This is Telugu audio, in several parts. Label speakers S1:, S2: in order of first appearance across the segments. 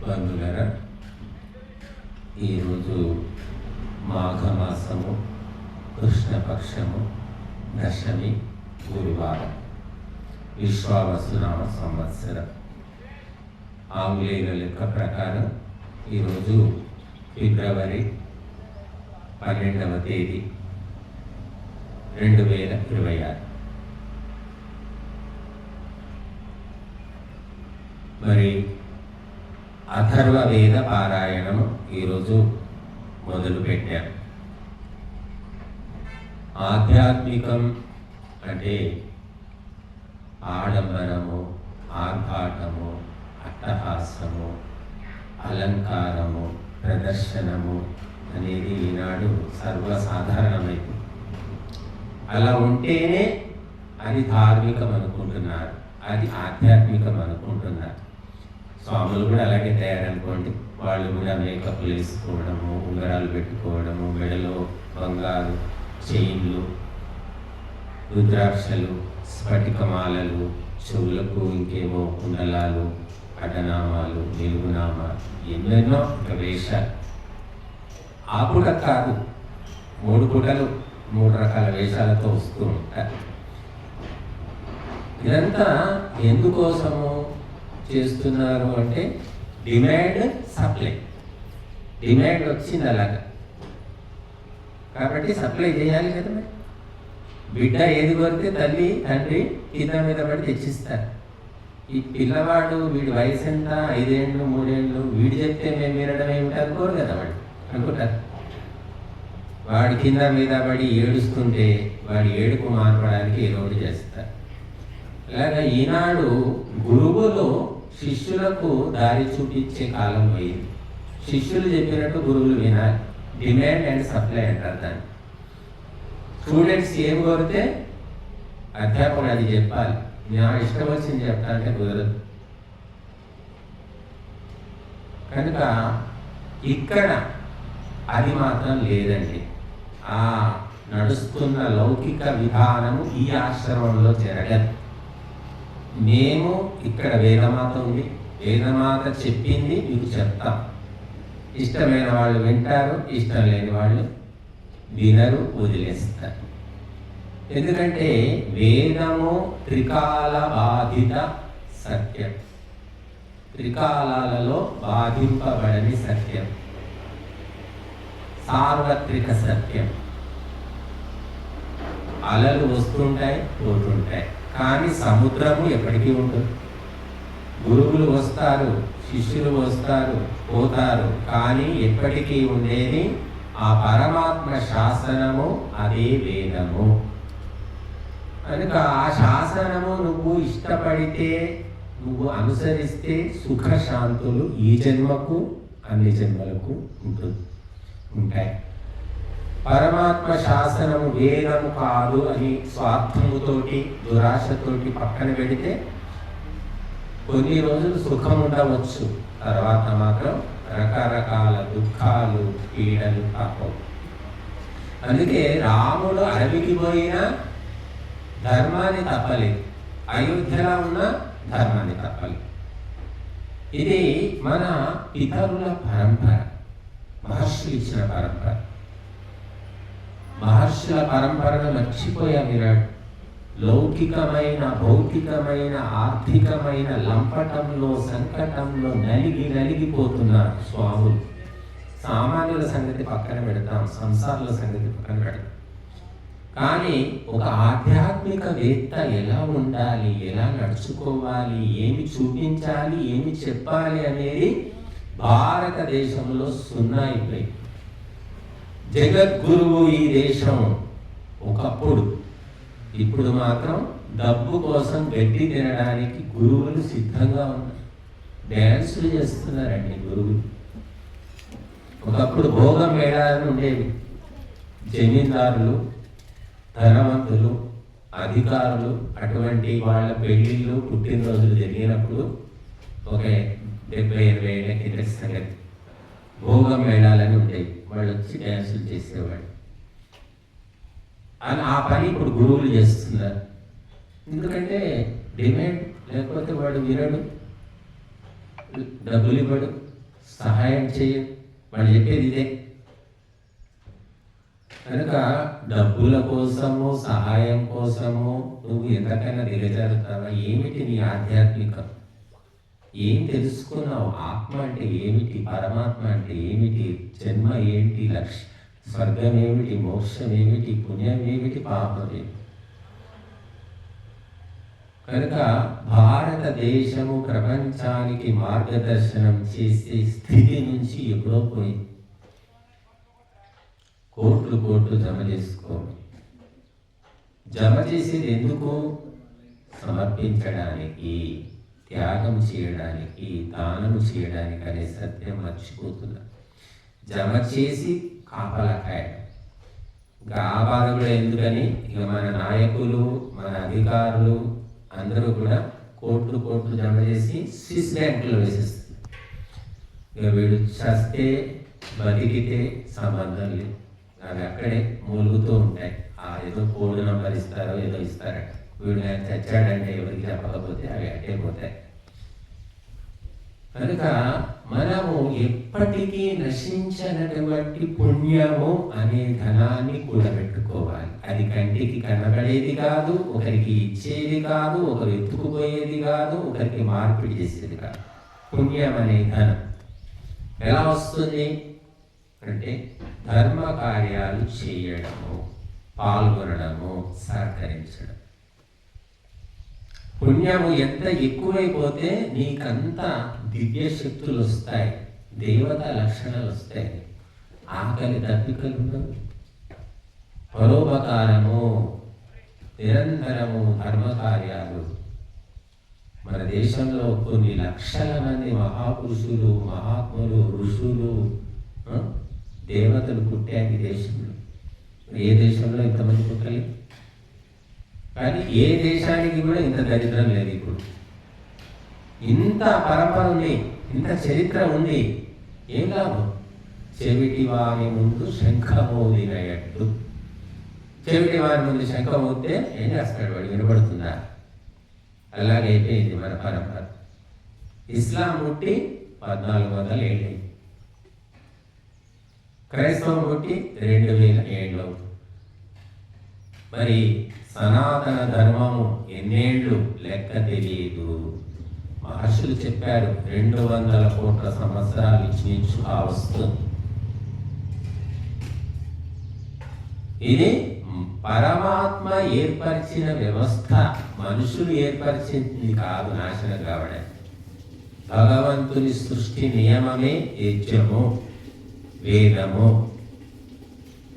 S1: బంధువులారా, ఈరోజు మాఘమాసము కృష్ణపక్షము దశమి గురువారం, విశ్వావసునామ సంవత్సరం. ఆంగ్లేయుల లెక్క ప్రకారం ఈరోజు ఫిబ్రవరి 12వ తేదీ 2026. మరి అథర్వ వేద పారాయణము ఈరోజు మొదలు పెట్టాం. ఆధ్యాత్మికం అంటే ఆడంబరము, ఆర్భాటము, అట్టహాసము, అలంకారము, ప్రదర్శనము అనేది ఈనాడు సర్వసాధారణమైంది. అలా ఉంటేనే అది ధార్మికం అనుకుంటున్నారు, అది ఆధ్యాత్మికం అనుకుంటున్నారు. స్వాములు కూడా అలాగే తయారనుకోండి. వాళ్ళు కూడా మేకప్లు వేసుకోవడము, ఉంగరాలు పెట్టుకోవడము, మెడలో బంగారు చైన్లు, రుద్రాక్షలు, స్ఫటికమాలలు, చెవులకు ఇంకేమో కుండలాలు, అడ్డనామాలు, నిలుగునామాలు, ఎన్నెన్నో వేషాలు. ఆ పూట కాదు, 3 పూటలు 3 రకాల వేషాలతో వస్తూ ఉంటారు. ఇదంతా ఎందుకోసము చేస్తున్నారు అంటే డిమాండ్ సప్లై. డిమాండ్ వచ్చింది అలాగా, కాబట్టి సప్లై చేయాలి కదా. మరి బిడ్డ ఏది కొడితే తల్లి తండ్రి కింద మీద పడి తెచ్చిస్తారు. ఈ పిల్లవాడు వీడి వయసు ఎంత, 5 ఏళ్ళు 3 ఏళ్ళు, వీడు చెప్తే మేము వినడం ఏమిటి అనుకోరు కదా. వాడు అనుకుంటారు. వాడి కింద మీద పడి ఏడుస్తుంటే వాడి ఏడుపు మానపడానికి ఏదో ఒకటి చేస్తారు. అలాగా ఈనాడు గురువులు శిష్యులకు దారి చూపించే కాలం పోయింది. శిష్యులు చెప్పినట్టు గురువులు వినాలి. డిమాండ్ అండ్ సప్లై అంటారు దాన్ని. స్టూడెంట్స్ ఏం కోరితే అధ్యాపకుడు అది చెప్పాలి. నా ఇష్టం వచ్చింది చెప్తా అంటే కుదరదు. కనుక ఇక్కడ అది మాత్రం లేదండి. ఆ నడుస్తున్న లౌకిక విధానము ఈ ఆశ్రమంలో జరగదు. మేము ఇక్కడ వేదమాత ఉంది, వేదమాత చెప్పింది మీకు చెప్తాం. ఇష్టమైన వాళ్ళు వింటారు, ఇష్టం లేని వాళ్ళు వినరు, వదిలేస్తారు. ఎందుకంటే వేదము త్రికాల బాధిత సత్యం, త్రికాలాలలో బాధింపబడని సత్యం, సార్వత్రిక సత్యం. అలలు వస్తుంటాయి, పోతుంటాయి, కానీ సముద్రము ఎప్పటికీ ఉంటుంది. గురువులు వస్తారు, శిష్యులు వస్తారు, పోతారు, కానీ ఎప్పటికీ ఉండేది ఆ పరమాత్మ శాసనము, అదే వేదము. కనుక ఆ శాసనము నువ్వు ఇష్టపడితే, నువ్వు అనుసరిస్తే సుఖశాంతులు ఈ జన్మకు అన్ని జన్మలకు ఉంటాయి. పరమాత్మ శాసనము వేదము కాదు అని స్వార్థముతోటి, దురాశతోటి పక్కన పెడితే కొన్ని రోజులు సుఖం ఉండవచ్చు, తర్వాత మాత్రం రకరకాల దుఃఖాలు, పీడలు తప్పవు. అందుకే రాముడు అడవికి పోయినా ధర్మాన్ని తప్పలేదు, అయోధ్యలో ఉన్న ధర్మాన్ని తప్పలేదు. ఇది మన పితరుల పరంపర, మహర్షులు ఇచ్చిన పరంపర. మహర్షుల పరంపరను మర్చిపోయాం ఈనాడు. లౌకికమైన, భౌతికమైన, ఆర్థికమైన లంపటంలో, సంకటంలో నలిగిపోతున్నారు స్వాములు. సామాన్యుల సంగతి పక్కన పెడతాం, సంసారుల సంగతి పక్కన పెడతాం. కానీ ఒక ఆధ్యాత్మికవేత్త ఎలా ఉండాలి, ఎలా నడుచుకోవాలి, ఏమి చూపించాలి, ఏమి చెప్పాలి అనేది భారతదేశంలో సున్నా అయిపోయి. జగద్గురువు ఈ దేశం ఒకప్పుడు. ఇప్పుడు మాత్రం డబ్బు కోసం గడ్డి తినడానికి గురువులు సిద్ధంగా ఉన్నారు. డ్యాన్సులు చేస్తున్నారండి గురువులు. ఒకప్పుడు భోగం మేళాలను ఉండేవి. జమీందారులు, ధనవంతులు, అధికారులు అటువంటి వాళ్ళ పెళ్లిళ్ళు, పుట్టినరోజులు జరిగినప్పుడు ఒక 70-80 ఏళ్ళ కింద సంగతి భోగం మేళాలని ఉండేవి. వాళ్ళు వచ్చి డ్యాన్సులు చేసేవాళ్ళు. అని ఆ పని ఇప్పుడు గురువులు చేస్తున్నారు. ఎందుకంటే డిమాండ్ లేకపోతే వాడు వినడు, డబ్బులు ఇవ్వడు, సహాయం చేయరు. వాళ్ళు చెప్పేది ఇదే. కనుక డబ్బుల కోసము, సహాయం కోసము నువ్వు ఎంతకైనా దిగజారుతావా? ఏమిటి నీ ఆధ్యాత్మికం? ఏం తెలుసుకున్నావు? ఆత్మ అంటే ఏమిటి? పరమాత్మ అంటే ఏమిటి? జన్మ ఏంటి? లక్ష్యం, స్వర్గం ఏమిటి? మోక్షం ఏమిటి? పుణ్యం ఏమిటి? పాపం ఏమిటి? కనుక భారతదేశము ప్రపంచానికి మార్గదర్శనం చేసే స్థితి నుంచి ఎప్పుడో పోయి కోట్లు జమ చేసుకోండి. జమ చేసేది ఎందుకు? సమర్పించడానికి, త్యాగం చేయడానికి, దానం చేయడానికి అనే సత్యం మర్చిపోతున్నా. జమ చేసి కాపలకాయడం. ఇంకా ఆ బాధ కూడా ఎందుకని ఇక మన నాయకులు, మన అధికారులు అందరూ కూడా కోట్లు జమ చేసి స్విస్ బ్యాంకులో వేసేస్తుంది. ఇక వీడు చస్తే బతికితే సంబంధం లేదు, అవి అక్కడే మూలుగుతూ ఉంటాయి. ఏదో కోడ్ నంబర్ ఇస్తారో ఏదో ఇస్తారట. వీడు చచ్చాడంటే ఎవరికి చెప్పకపోతే అవి అట్టే పోతాయి. కనుక మనము ఎప్పటికీ నశించనటువంటి పుణ్యము అనే ధనాన్ని కూడబెట్టుకోవాలి. అది కంటికి కనబడేది కాదు, ఒకరికి ఇచ్చేది కాదు, ఒకరు ఎత్తుకుపోయేది కాదు, ఒకరికి మార్పిడి చేసేది కాదు. పుణ్యం అనే ధనం ఎలా వస్తుంది అంటే ధర్మ కార్యాలు చేయడము, పాల్గొనడము, సహకరించడం. పుణ్యము ఎంత ఎక్కువైపోతే నీకంత దివ్య శక్తులు వస్తాయి, దేవతా లక్షణాలు వస్తాయి, ఆకలి దప్పికలు ఉండవు. పరోపకారము, నిరంతరము ధర్మ కార్యాలు. మన దేశంలో కొన్ని లక్షల మంది మహాపురుషులు, మహాత్ములు, ఋషులు, దేవతలు పుట్టారు ఈ దేశంలో. ఏ దేశంలో ఇంతమంది పుట్టలేదు. కానీ ఏ దేశానికి కూడా ఇంత దరిద్రం లేదు. ఇప్పుడు ఇంత పరంపర ఉంది, ఇంత చరిత్ర ఉంది, ఏం లాభం? చెవిటి వారి ముందు శంఖమోదినయట్టు. చెవిటి వారి ముందు శంఖమోస్తే ఏం చేస్తాడు వాడు? వినపడుతుందా? అలాగైపోయింది మన పరంపర. ఇస్లాం పుట్టి 1400 ఏళ్ళు, క్రైస్తవం పుట్టి 2000 ఏళ్ళు. మరి సనాతన ధర్మము ఎన్నేళ్ళు లెక్క తెలియదు. మహర్షులు చెప్పారు 200 కోట్ల సంవత్సరాలు ఇచ్చి వస్తుంది. ఇది పరమాత్మ ఏర్పరిచిన వ్యవస్థ, మనుషులు ఏర్పరిచింది కాదు నాశనం కావడానికి. భగవంతుని సృష్టి నియమమే యజ్ఞము, వేదము.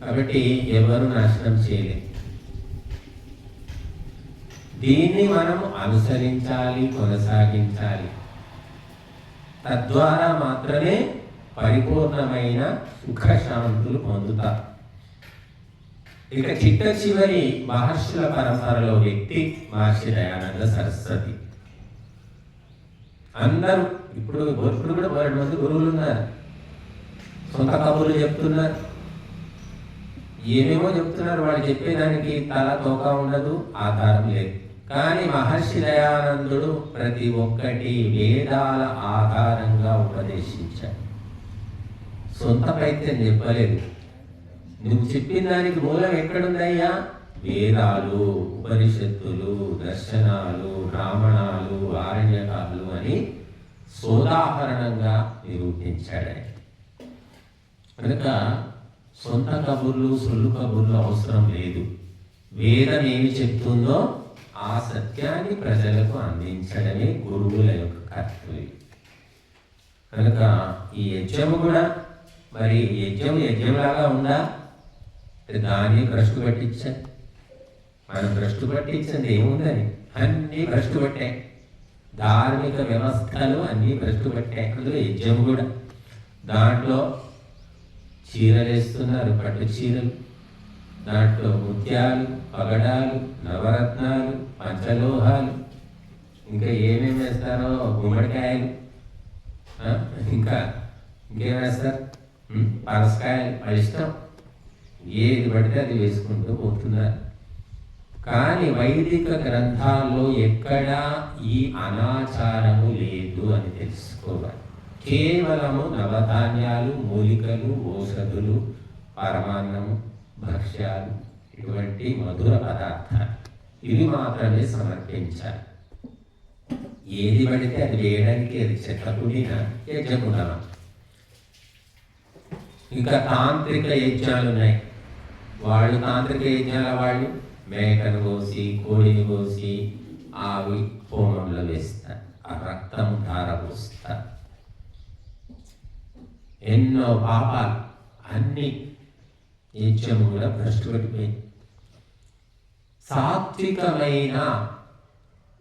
S1: కాబట్టి ఎవరు నాశనం చేయలేదు. దీన్ని మనము అనుసరించాలి, కొనసాగించాలి. తద్వారా మాత్రమే పరిపూర్ణమైన సుఖశాంతులు పొందుతారు. ఇక చిట్ట చివరి మహర్షుల పరంపరలో వ్యక్తి మహర్షి దయానంద సరస్వతి. అందరూ ఇప్పుడు కూడా 2 మంది గురువులు ఉన్నారు. సొంత కబుర్లు చెప్తున్నారు, ఏమేమో చెప్తున్నారు. వాళ్ళు చెప్పేదానికి తల తోక ఉండదు, ఆధారం లేదు. కానీ మహర్షి దయానందుడు ప్రతి ఒక్కటి వేదాల ఆధారంగా ఉపదేశించాడు. సొంత పైత్యం చెప్పలేదు. నువ్వు చెప్పిన దానికి మూలం ఎక్కడుందయ్యా? వేదాలు, ఉపనిషత్తులు, దర్శనాలు, బ్రాహ్మణాలు, ఆరణ్యకాలు అని సోదాహరణంగా నిరూపించాడు. కనుక సొంత కబుర్లు, సొల్లు కబుర్లు అవసరం లేదు. వేదం ఏమి చెప్తుందో ఆ సత్యాన్ని ప్రజలకు అందించడమే గురువుల యొక్క కర్తవ్యం. కనుక ఈ యజ్ఞము కూడా మరి యజ్ఞంలాగా ఉందా? దాన్ని భ్రష్టు పట్టించాలి. మనం భ్రష్టు పట్టించింది ఏముందని అన్నీ భ్రష్టు పట్టాయి. ధార్మిక వ్యవస్థలు అన్నీ భ్రష్టు పట్టాయి. అందులో యజ్ఞం కూడా. దాంట్లో చీరలు వేస్తున్నారు, పట్టు చీరలు. దాంట్లో ముత్యాలు, పగడాలు, నవరత్నాలు, పంచలోహాలు, ఇంకా ఏమేమి వేస్తారో, గుమ్మడికాయలు, ఇంకేం వేస్తారు, పనసకాయలు. వాళ్ళ ఇష్టం, ఏది పడితే అది వేసుకుంటూ పోతున్నారు. కానీ వైదిక గ్రంథాల్లో ఎక్కడా ఈ అనాచారము లేదు అని తెలుసుకోవాలి. కేవలము నవధాన్యాలు, మూలికలు, ఔషధులు, పరమాన్నము, భక్ష్యాలు, ఇటువంటి మధుర పదార్థాలు ఇవి మాత్రమే సమర్పించాలి. ఏది పడితే అది వేయడానికి అది చెక్కకుడిన యజ్ఞకుడమ. ఇంకా తాంత్రిక యజ్ఞాలు ఉన్నాయి. వాళ్ళు తాంత్రిక యజ్ఞాల వాళ్ళు మేకను కోసి, కోడిని కోసి ఆవి హోమంలో వేస్తారు, ఆ రక్తం ధారపోస్తారు. ఎన్నో పాపాలు, అన్ని యజ్ఞము కూడా భ్రష్టు పడిపోయింది. సాత్వికమైన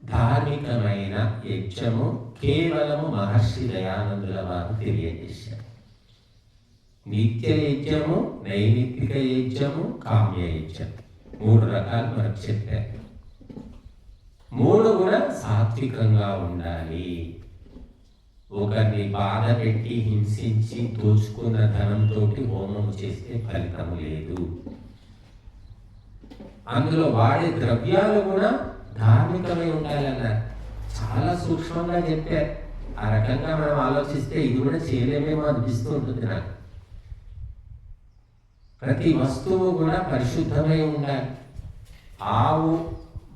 S1: ధార్మికమైన యజ్ఞము కేవలము మహర్షి దయానందుల వారు తెలియజేశారు. నిత్య యజ్ఞము, నైమిత్తిక యజ్ఞము, కామ్య యజ్ఞం, 3 రకాలు మనకు చెప్పారు. 3 కూడా సాత్వికంగా ఉండాలి. ఒకరిని బాధ పెట్టి హింసించి దోచుకున్న ధనంతో హోమము చేస్తే ఫలితము లేదు. అందులో వాడే ద్రవ్యాలు కూడా ధార్మికమై ఉండాలన్నారు. చాలా సూక్ష్మంగా చెప్పారు. ఆ రకంగా మనం ఆలోచిస్తే ఇది కూడా చేయలేమేమో అనిపిస్తూ ఉంటుంది నాకు. ప్రతి వస్తువు కూడా పరిశుద్ధమై ఉండాలి. ఆవు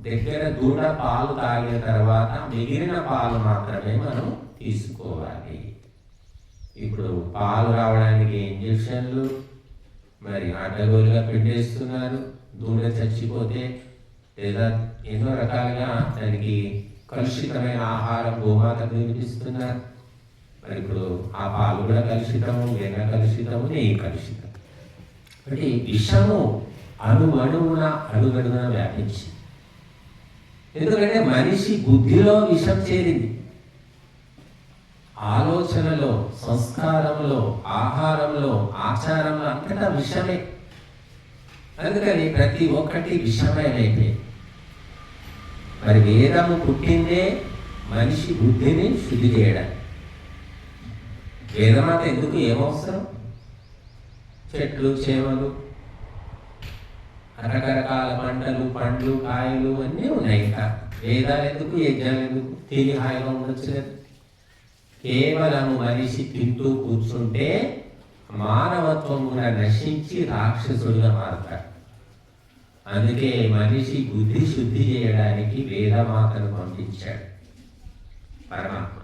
S1: దగ్గర దూడ పాలు తాగిన తర్వాత మిగిలిన పాలు మాత్రమే మనం తీసుకోవాలి. ఇప్పుడు పాలు రావడానికి ఇంజక్షన్లు, మరి అడ్డగోలుగా పిండేస్తున్నారు. దూడ చచ్చిపోతే లేదా ఎన్నో రకాలుగా దానికి కలుషితమైన ఆహారం గోమాతకు వినిపిస్తున్నారు. మరి ఇప్పుడు ఆ పాలు కూడా కలుషితము, వెన్న కలుషితము, నెయ్యి కలుషితం. అంటే విషము అణువణువున అడుగడుగున వ్యాపించి, ఎందుకంటే మనిషి బుద్ధిలో విషం చేరింది. ఆలోచనలో, సంస్కారంలో, ఆహారంలో, ఆచారంలో అంతటా విషమే. అందుకని ప్రతి ఒక్కటి విషమయమైపోయింది. మరి వేదము పుట్టిందే మనిషి బుద్ధిని శుద్ధి చేయడానికి. వేదమాత ఎందుకు ఏమవసరం? చెట్లు, చేమలు, రకరకాల పంటలు, పండ్లు, కాయలు అన్నీ ఉన్నాయి. ఇంకా వేదాలు ఎందుకు, యజ్ఞాలు ఎందుకు? తిని హాయిగా ఉండొచ్చు కదా. కేవలము మనిషి తింటూ కూర్చుంటే మానవత్వం కూడా నశించి రాక్షసుడిగా మారుతాడు. అందుకే మనిషి బుద్ధి శుద్ధి చేయడానికి వేదమాతను పంపించాడు పరమాత్మ.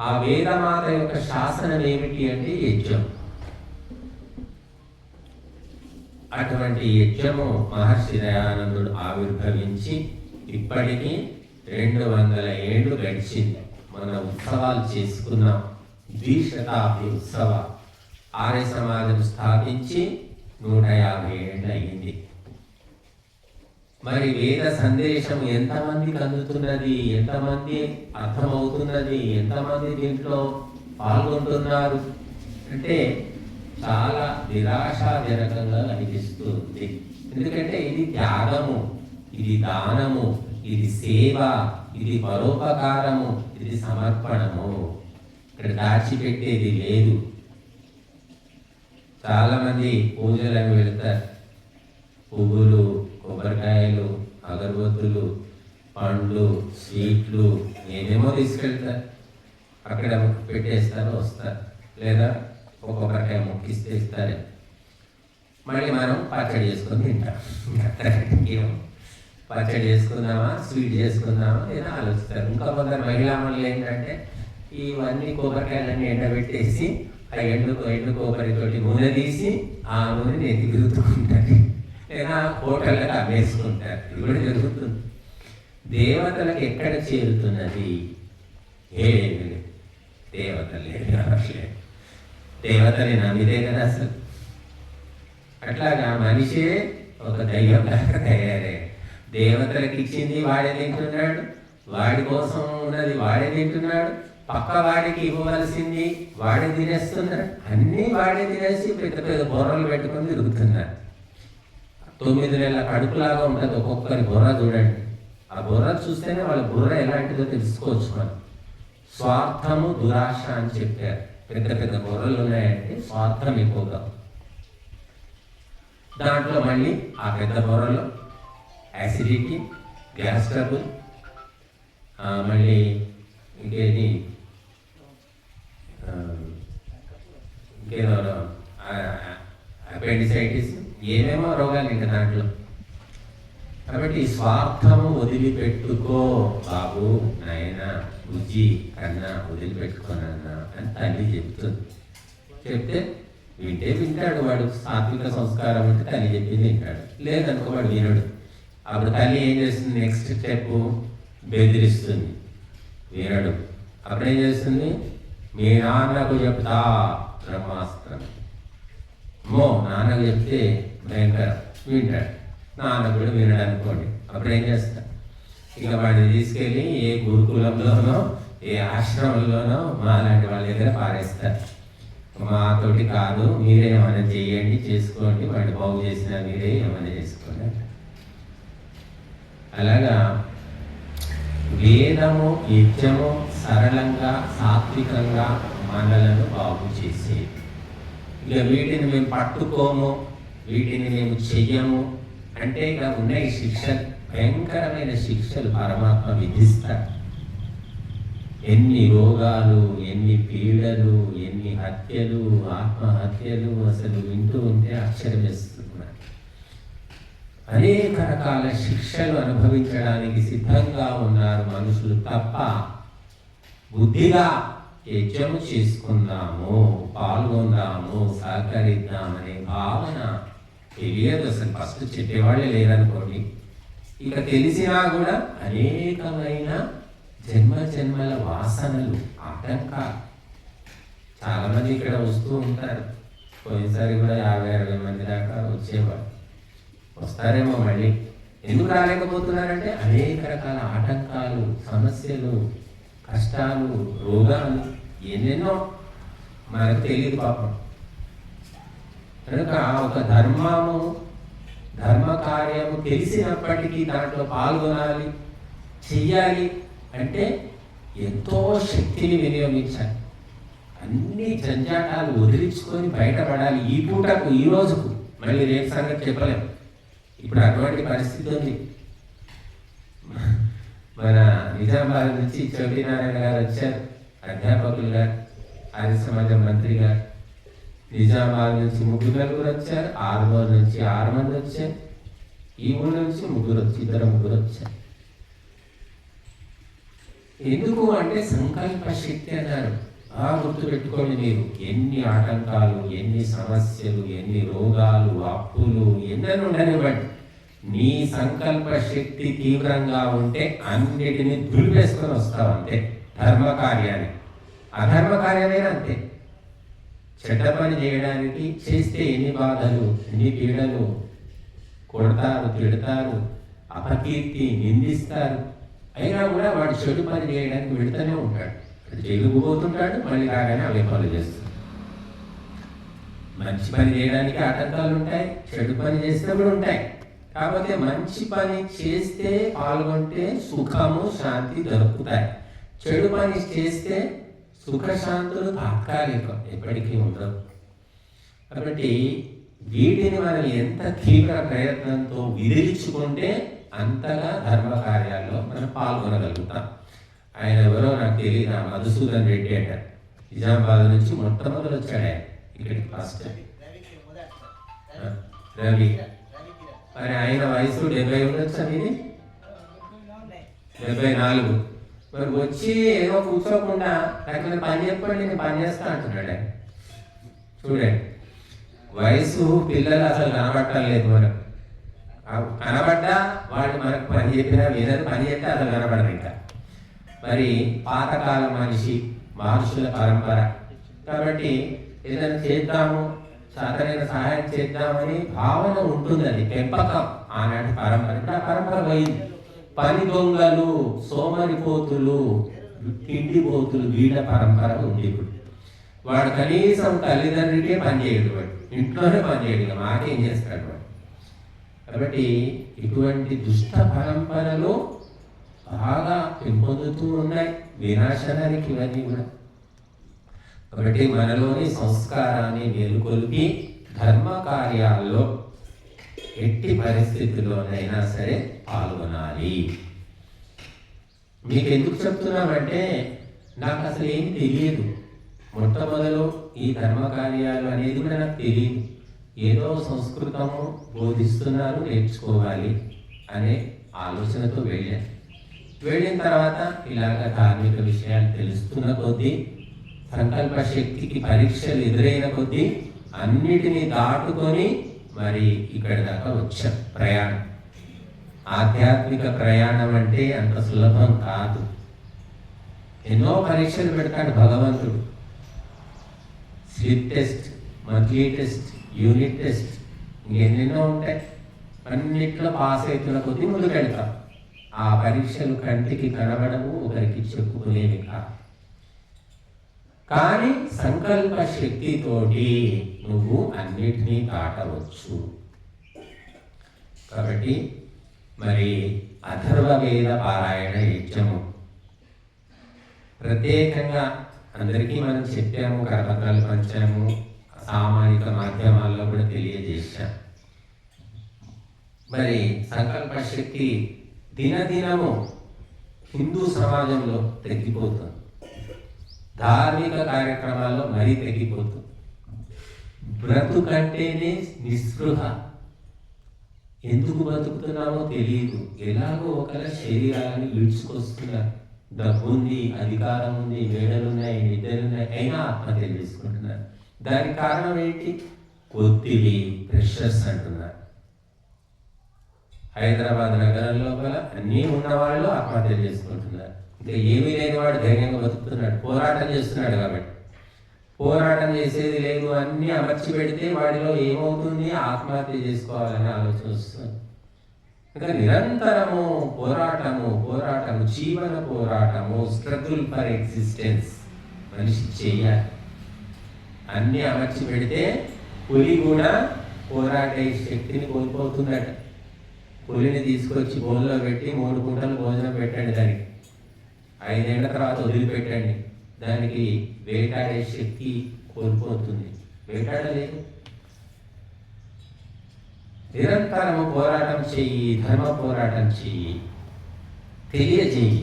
S1: ఆ వేదమాత యొక్క శాసనం ఏమిటి అంటే యజ్ఞం. అటువంటి యజ్ఞము మహర్షి దయానందుడు ఆవిర్భవించి ఇప్పటికీ 200 ఏళ్ళు గడిచింది. మన ఉత్సవాలు చేసుకున్నాం. ద్విశతాబ్ది ఉత్సవ ఆర్య సమాజం స్థాపించి 150 ఏళ్ళు అయింది. మరి వేద సందేశం ఎంతమందికి అందుతున్నది, ఎంతమంది అర్థమవుతున్నది, ఎంతమంది దీంట్లో పాల్గొంటున్నారు అంటే చాలా నిరాశాజనకంగా అనిపిస్తుంది. ఎందుకంటే ఇది త్యాగము, ఇది దానము, ఇది సేవ, ఇది పరోపకారము, ఇది సమర్పణము. ఇక్కడ దాచిపెట్టేది లేదు. చాలామంది పూజలకు వెళ్తారు. పువ్వులు, కొబ్బరికాయలు, అగరబత్తులు, పండ్లు, స్వీట్లు ఏమేమో తీసుకెళ్తారు. అక్కడ పెట్టేస్తారు, వస్తారు. లేదా ఒక్కొక్కరికాయ మొక్కిస్తే ఇస్తారు. మళ్ళీ మనం పచ్చడి చేసుకొని తింటాం. పచ్చడి చేసుకుందామా, స్వీట్ చేసుకుందామా లేదా ఆలోచిస్తారు. ఇంకా కొందరు మహిళా మనులు ఏంటంటే ఇవన్నీ కొబ్బరికాయలన్నీ ఎండబెట్టేసి ఆ ఎండు కొబ్బరితోటి నూనె తీసి ఆ నూనె నెత్తికి రుద్దుకుంటారు, లేదా హోటళ్ళకి అమ్మేసుకుంటారు. ఇది కూడా జరుగుతుంది. దేవతలకు ఎక్కడ చేరుతున్నది? ఏమి దేవతలు లేదు. దేవతని నమ్మిదే కదా అసలు. అట్లాగా మనిషే ఒక దైవంలాగా తయారే. దేవతలకు ఇచ్చింది వాడే తింటున్నాడు, వాడి కోసం ఉన్నది వాడే తింటున్నాడు, పక్క వాడికి ఇవ్వవలసింది వాడే తినేస్తున్నాడు. అన్నీ వాడే తినేసి పెద్ద పెద్ద బొర్రలు పెట్టుకొని తిరుగుతున్నారు. 9 నెలల కడుపులాగా ఉంటుంది ఒక్కొక్కరి బుర్ర. చూడండి, ఆ బుర్ర చూస్తేనే వాళ్ళ బుర్ర ఎలాంటిదో తెలుసుకోవచ్చు మనం. స్వార్థము, దురాశ అని చెప్పారు. పెద్ద పెద్ద బుర్రలు ఉన్నాయంటే స్వార్థం ఎక్కువగా. దాంట్లో మళ్ళీ ఆ పెద్ద బుర్రలో యాసిడిటీ, గ్యాస్ ట్రబుల్, మళ్ళీ ఇంకేది ఇంకేదో అపెండిసైటిస్, ఏమేమో రోగాలు ఇంకా దాంట్లో. కాబట్టి స్వార్థము వదిలిపెట్టుకో బాబు, నాయన, బుజ్జి, కన్నా వదిలిపెట్టుకోనన్నా అని తల్లి చెప్తుంది. చెప్తే వింటే వింటాడు, వాడు సాత్విక సంస్కారం అంటే తల్లి చెప్పింది వింటాడు. లేదనుకో వాడు వినడు. అప్పుడు తల్లి ఏం చేస్తుంది, నెక్స్ట్ స్టెప్ బెదిరిస్తుంది, వినడు. అప్పుడు ఏం చేస్తుంది, మీ నాన్నకు చెప్తా బ్రహ్మాస్త్రం. నాన్నకు చెప్తే భయంకరం, వింటాడు. నాన్న కూడా వినడు అనుకోండి. అప్పుడు ఏం చేస్తాడు, ఇక వాడిని తీసుకెళ్ళి ఏ గురుకులంలోనో ఏ ఆశ్రమంలోనో మా లాంటి వాళ్ళ దగ్గర పారేస్తారు. మాతోటి కాదు, మీరే ఏమైనా చేయండి, చేసుకోండి, వాడిని బాగు చేసినా మీరే ఏమైనా చేసుకోండి. అలాగా వేదము నిత్యము సరళంగా సాత్వికంగా మనలను బాగు చేసేది. ఇక వీటిని మేము పట్టుకోము, వీటిని మేము చెయ్యము అంటే ఇక ఉన్నాయి శిక్షలు, భయంకరమైన శిక్షలు పరమాత్మ విధిస్తాడు. ఎన్ని రోగాలు, ఎన్ని పీడలు, ఎన్ని హత్యలు, ఆత్మహత్యలు, అసలు వింటూ ఉంటే ఆశ్చర్యం వేస్తున్నారు. అనేక రకాల శిక్షలు అనుభవించడానికి సిద్ధంగా ఉన్నారు మనుషులు. తప్ప బుద్ధిగా యజ్ఞము చేసుకుందాము, పాల్గొందాము, సహకరిద్దామనే భావన తెలియదు. అసలు ఫస్ట్ చెప్పేవాళ్ళే లేరనుకోండి. ఇక తెలిసినా కూడా అనేకమైన జన్మల వాసనలు, ఆటంకాలు. చాలామంది ఇక్కడ వస్తూ ఉంటారు. పోయినసారి కూడా 50-60 మంది దాకా వచ్చేవారు. వస్తారేమో మళ్ళీ. ఎందుకు రాలేకపోతున్నారంటే అనేక రకాల ఆటంకాలు, సమస్యలు, కష్టాలు, రోగాలు, ఎన్నెన్నో మనకు తెలియదు పాపం. కనుక ఒక ధర్మ కార్యము తెలిసినప్పటికీ దాంట్లో పాల్గొనాలి, చెయ్యాలి అంటే ఎంతో శక్తిని వినియోగించాలి. అన్ని జంజాటాలు వదిలించుకొని బయటపడాలి. ఈ పూటకు, ఈ రోజుకు, మళ్ళీ రేపు సంగతి చెప్పలేము. ఇప్పుడు అటువంటి పరిస్థితి ఉంది. మన నిజామాబాద్ నుంచి చౌదీనారాయణ గారు వచ్చారు, అధ్యాపకులు గారు, ఆర్య సమాజం మంత్రి గారు. నిజామాబాద్ నుంచి 3 వచ్చారు, ఆర్మూర్ నుంచి 6 మంది వచ్చారు, ఈ ఊరు నుంచి 2 ముగ్గురు వచ్చారు. ఎందుకు అంటే సంకల్ప శక్తి అన్నారు. గుర్తుపెట్టుకోండి మీరు. ఎన్ని ఆటంకాలు, ఎన్ని సమస్యలు, ఎన్ని రోగాలు, అప్పులు ఎన్నెన్ని ఉండనివ్వండి, నీ సంకల్ప శక్తి తీవ్రంగా ఉంటే అన్నిటినీ దులిపేసుకొని వస్తావు అంతే. ధర్మ కార్యాన్ని, అధర్మ కార్యాలైనా అంతే. చెడ్డ పని చేయడానికి చేస్తే ఎన్ని బాధలు, ఎన్ని పీడలు, కొడతారు, తిడతారు, అపకీర్తి, నిందిస్తారు. అయినా కూడా వాడు చెడు పని చేయడానికి వెళుతూనే ఉంటాడు. జైలుకు పోతుంటాడు, మళ్ళీ రాగానే అవే పనులు చేస్తాడు. మంచి పని చేయడానికి ఆటంకాలు ఉంటాయి, చెడు పని చేస్తే కూడా ఉంటాయి. కాకపోతే మంచి పని చేస్తే, పాల్గొంటే సుఖము, శాంతి దొరుకుతాయి. చెడు పని చేస్తే సుఖశాంతులు తాత్కాలికం, ఎప్పటికీ ఉండవు. కాబట్టి వీటిని మనం ఎంత తీవ్ర ప్రయత్నంతో విదిలించుకుంటే అంతగా ధర్మ కార్యాల్లో మనం పాల్గొనగలుగుతాం. ఆయన ఎవరో నాకు తెలియదు, మధుసూదన్ రెడ్డి అంట. నిజామాబాద్ నుంచి మొట్టమొదటి వచ్చాడు ఆయన ఇక్కడికి ఫస్ట్. రవి. మరి ఆయన వయసు 70 ఉండొచ్చా? మీది 74. మరి వచ్చి ఏదో కూర్చోకుండా నాకు పని చెప్పండి, నేను పని చేస్తా అంటున్నాడు ఆయన. చూడండి, వయసు పిల్లలు అసలు కనబట్టలేదు. మనకు కనబడ్డా వాళ్ళు మనకు పని చెప్పినా వినరు, పని చెప్తే అసలు కనబడదు. ఇంకా మరి పాతకాల మహర్షుల పరంపర కాబట్టి ఏదైనా చేద్దాము, సాధారణ సహాయం చేద్దామని భావన ఉంటుంది. అది పెంపకం ఆనాటి పరంపర. ఇప్పుడు ఆ పరంపర పోయింది. పని దొంగలు, సోమరిపోతులు, తిండిపోతులు, వీళ్ళ పరంపర ఉంది ఇప్పుడు. వాడు కనీసం తల్లిదండ్రులకే పని చేయడు, వాడు ఇంట్లోనే పని చేయడు, మాకేం చేస్తాడు వాడు. కాబట్టి ఇటువంటి దుష్ట పరంపరలు బాగా పెంపొందుతూ ఉన్నాయి, వినాశనానికి ఇవన్నీ కూడా. కాబట్టి మనలోని సంస్కారాన్ని మేలుకొల్పి ధర్మ కార్యాల్లో ఎట్టి పరిస్థితుల్లోనైనా సరే పాల్గొనాలి. మీకు ఎందుకు చెప్తున్నామంటే నాకు అసలు ఏమి తెలియదు. మొట్టమొదలు ఈ ధర్మ కార్యాలు అనేది కూడా నాకు తెలియదు. ఏదో సంస్కృతము బోధిస్తున్నారు, నేర్చుకోవాలి అనే ఆలోచనతో వెళ్ళిన తర్వాత ఇలాగ ధార్మిక విషయాలు తెలుస్తున్న కొద్దీ, సంకల్ప శక్తికి పరీక్షలు ఎదురైన కొద్దీ అన్నిటినీ దాటుకొని మరి ఇక్కడి దాకా వచ్చాం. ప్రయాణం, ఆధ్యాత్మిక ప్రయాణం అంటే అంత సులభం కాదు. ఎన్నో పరీక్షలు పెడతాడు భగవంతుడు. Slip test, monthly test, unit test, ఇంకెన్నెన్నో ఉంటాయి. అన్నిట్లో పాస్ అవుతున్న కొద్దీ ముందుకెళ్తాం. ఆ పరీక్షలు కంటికి కనబడవు, ఒకరికి చెప్పుకునేవి కాదు. కానీ సంకల్ప శక్తితోటి నువ్వు అన్నిటినీ దాటవచ్చు. కాబట్టి మరి అథర్వవేద పారాయణ యజ్ఞము ప్రత్యేకంగా అందరికీ మనం చెప్పాము, కరపత్రాలు పంచాము, సామాజిక మాధ్యమాల్లో కూడా తెలియజేశాం. మరి సంకల్ప శక్తి దినదినము హిందూ సమాజంలో తగ్గిపోతుంది. ధార్మిక కార్యక్రమాల్లో మరీ తగ్గిపోతుంది. బ్రతుకంటేనే నిస్పృహ. ఎందుకు బతుకుతున్నామో తెలియదు. ఎలాగో ఒకలా శరీరాన్ని ఈడ్చుకొస్తున్నారు. డబ్బు ఉంది, అధికారం ఉంది, వేడలున్నాయి, నిద్రలున్నాయి, అయినా ఆత్మహత్యలు చేసుకుంటున్నారు. దానికి కారణం ఏంటి? ఒత్తిడి, ప్రెషర్స్ అంటున్నారు. హైదరాబాద్ నగరం లోపల అన్నీ ఉన్నవాళ్ళు ఆత్మహత్యలు చేసుకుంటున్నారు. ఇంకా ఏమీ లేని వాడు ధైర్యంగా బతుకుతున్నాడు, పోరాటం చేస్తున్నాడు. కాబట్టి పోరాటం చేసేది లేదు, అన్నీ అమర్చి పెడితే వాడిలో ఏమవుతుంది? ఆత్మహత్య చేసుకోవాలనే ఆలోచన వస్తుంది. ఇంకా నిరంతరము పోరాటము, జీవన పోరాటము, స్ట్రగుల్ ఫర్ ఎగ్జిస్టెన్స్ మనిషి చేయాలి. అన్నీ అమర్చి పెడితే పులి కూడా పోరాడే శక్తిని కోల్పోతుందట. పులిని తీసుకొచ్చి బోన్లో పెట్టి 3 పూటలు భోజనం పెట్టండి, దానికి 5 ఏళ్ల తర్వాత వదిలిపెట్టండి, దానికి వేటాడే శక్తి కోల్పోతుంది. వేటాడలేదు. నిరంతరము పోరాటం చెయ్యి, ధర్మ పోరాటం చెయ్యి, తెలియజేయి.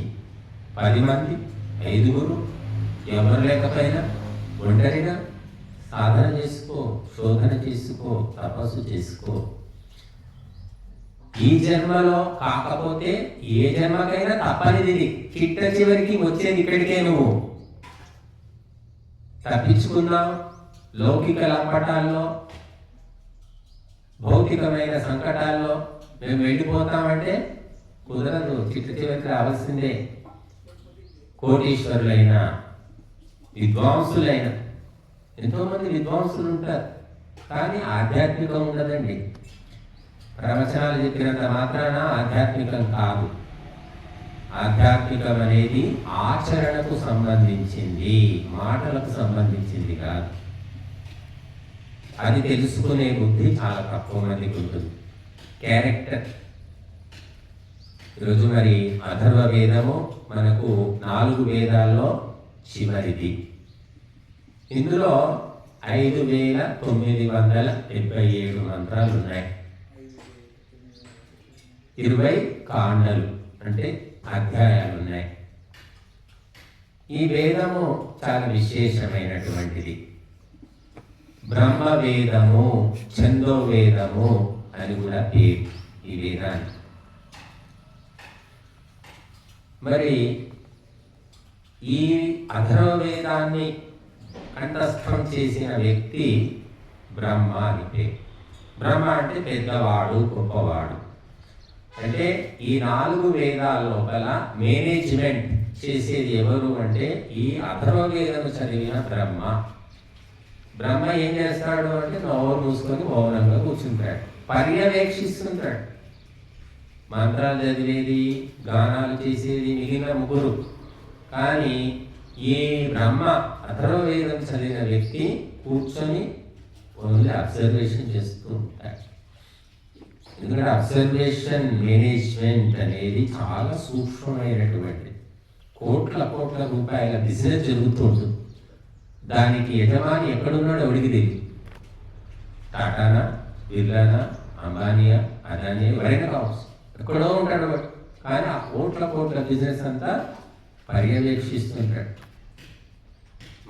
S1: 10 మంది, 5గురు, ఎవరు లేకపోయినా ఒంటరిగా సాధన చేసుకో, శోధన చేసుకో, తపస్సు చేసుకో. ఈ జన్మలో కాకపోతే ఏ జన్మకైనా తప్పనిది. చిట్ట చివరికి వచ్చేది ఇక్కడికే. నువ్వు తప్పించుకున్నావు లౌకిక లంపటాల్లో, భౌతికమైన సంకటాల్లో మేము వెళ్ళిపోతామంటే కుదరదు. చిట్ట చివరికి రావాల్సిందే. కోటీశ్వరులైన, విద్వాంసులైన, ఎంతోమంది విద్వాంసులు ఉంటారు, కానీ ఆధ్యాత్మికం ఉండదండి. ప్రవచనాలు చెప్పినంత మాత్రాన ఆధ్యాత్మికం కాదు. ఆధ్యాత్మికం అనేది ఆచరణకు సంబంధించింది, మాటలకు సంబంధించింది కాదు. అది తెలుసుకునే బుద్ధి చాలా తక్కువ మందికి ఉంటుంది. క్యారెక్టర్. ఈరోజు మరి అథర్వ వేదము మనకు 4 వేదాల్లో చివరిది. ఇందులో 5977 మంత్రాలు ఉన్నాయి. 20 కాండలు అంటే అధ్యాయాలు ఉన్నాయి. ఈ వేదము చాలా విశేషమైనటువంటిది. బ్రహ్మ వేదము, ఛందో వేదము అని కూడా పేరు ఈ వేదాన్ని. మరి ఈ అథర్వ వేదాన్ని కంఠస్థం చేసిన వ్యక్తి బ్రహ్మ అని పేరు. బ్రహ్మ అంటే పెద్దవాడు, గొప్పవాడు. అంటే ఈ 4 వేదాల లోపల మేనేజ్మెంట్ చేసేది ఎవరు అంటే ఈ అథర్వ వేదము చదివిన బ్రహ్మ. బ్రహ్మ ఏం చేస్తాడు అంటే నోరు మూసుకొని మౌనంగా కూర్చుంటాడు, పర్యవేక్షిస్తుంటాడు. మంత్రాలు చదివేది, గానాలు చేసేది మిగిలిన 3. కానీ ఈ బ్రహ్మ అథర్వ వేదం చదివిన వ్యక్తి కూర్చొని ఓన్లీ అబ్జర్వేషన్ చేస్తూ ఉంటాడు. ఎందుకంటే అబ్జర్వేషన్ మేనేజ్మెంట్ అనేది చాలా సూక్ష్మమైనటువంటి కోట్ల రూపాయల బిజినెస్ జరుగుతూ ఉంటుంది. దానికి యజమాని ఎక్కడున్నాడో ఎవడికి తెలియదు. టాటానా, బిర్లానా, అంబానీయా, అదానీ, ఎవరైనా కావచ్చు, ఎక్కడో ఉంటాడు. కానీ ఆ కోట్ల బిజినెస్ అంతా పర్యవేక్షిస్తుంటాడు.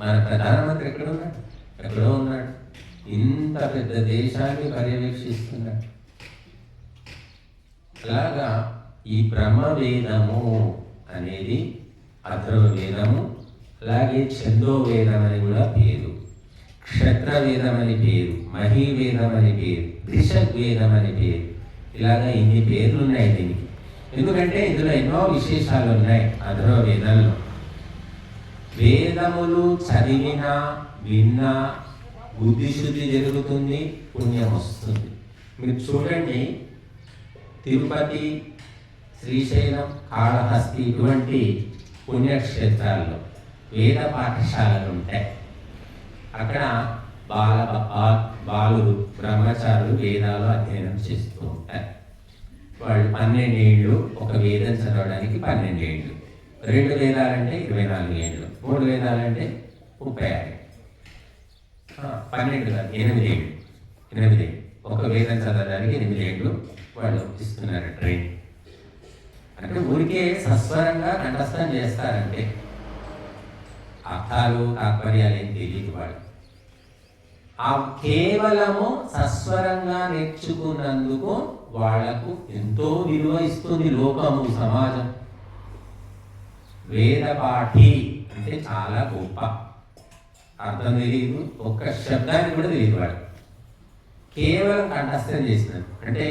S1: మన ప్రధానమంత్రి ఎక్కడున్నాడు? ఎక్కడో ఉన్నాడు. ఇంత పెద్ద దేశాన్ని పర్యవేక్షిస్తున్నాడు. అలాగా ఈ బ్రహ్మవేదము అనేది అథర్వ వేదము, అలాగే ఛందోవేదం అని కూడా పేరు, క్షత్రవేదం అని పేరు, మహీవేదం అని పేరు, దిశగ్వేదం అని పేరు. ఇలాగా ఇన్ని పేర్లు ఉన్నాయి దీనికి. ఎందుకంటే ఇందులో ఎన్నో విశేషాలు ఉన్నాయి. అథర్వ వేదంలో వేదములు చదివినా విన్నా బుద్ధిశుద్ధి జరుగుతుంది, పుణ్యం వస్తుంది. మీరు చూడండి, తిరుపతి, శ్రీశైలం, కాళహస్తి ఇటువంటి పుణ్యక్షేత్రాల్లో వేద పాఠశాలలు ఉంటాయి. అక్కడ బాలురు బ్రహ్మచారులు వేదాలు అధ్యయనం చేస్తూ ఉంటారు. వాళ్ళు 12 ఏళ్ళు ఒక వేదం చదవడానికి 12 ఏళ్ళు, 2 వేదాలంటే 24 ఏళ్ళు, 3 వేదాలంటే 36, 12 కాదు 8 ఏళ్ళు, 8 ఏళ్ళు ఒక వేదం చదవడానికి 8 ఏళ్ళు వాళ్ళు ఇస్తున్నారు ట్రైన్. అంటే ఊరికే సస్వరంగా కంఠస్థం చేస్తారంటే అర్థాలు తాత్పర్యాలు ఏం తెలియదు వాళ్ళు. ఆ కేవలము సస్వరంగా నేర్చుకున్నందుకు వాళ్లకు ఎంతో విలువ ఇస్తుంది లోకము, సమాజం. వేదపాఠి అంటే చాలా గొప్ప. అర్థం తెలియదు, ఒక్క శబ్దాన్ని కూడా తెలియదు వాడు, కేవలం కంఠస్థం చేసినాడు. అంటే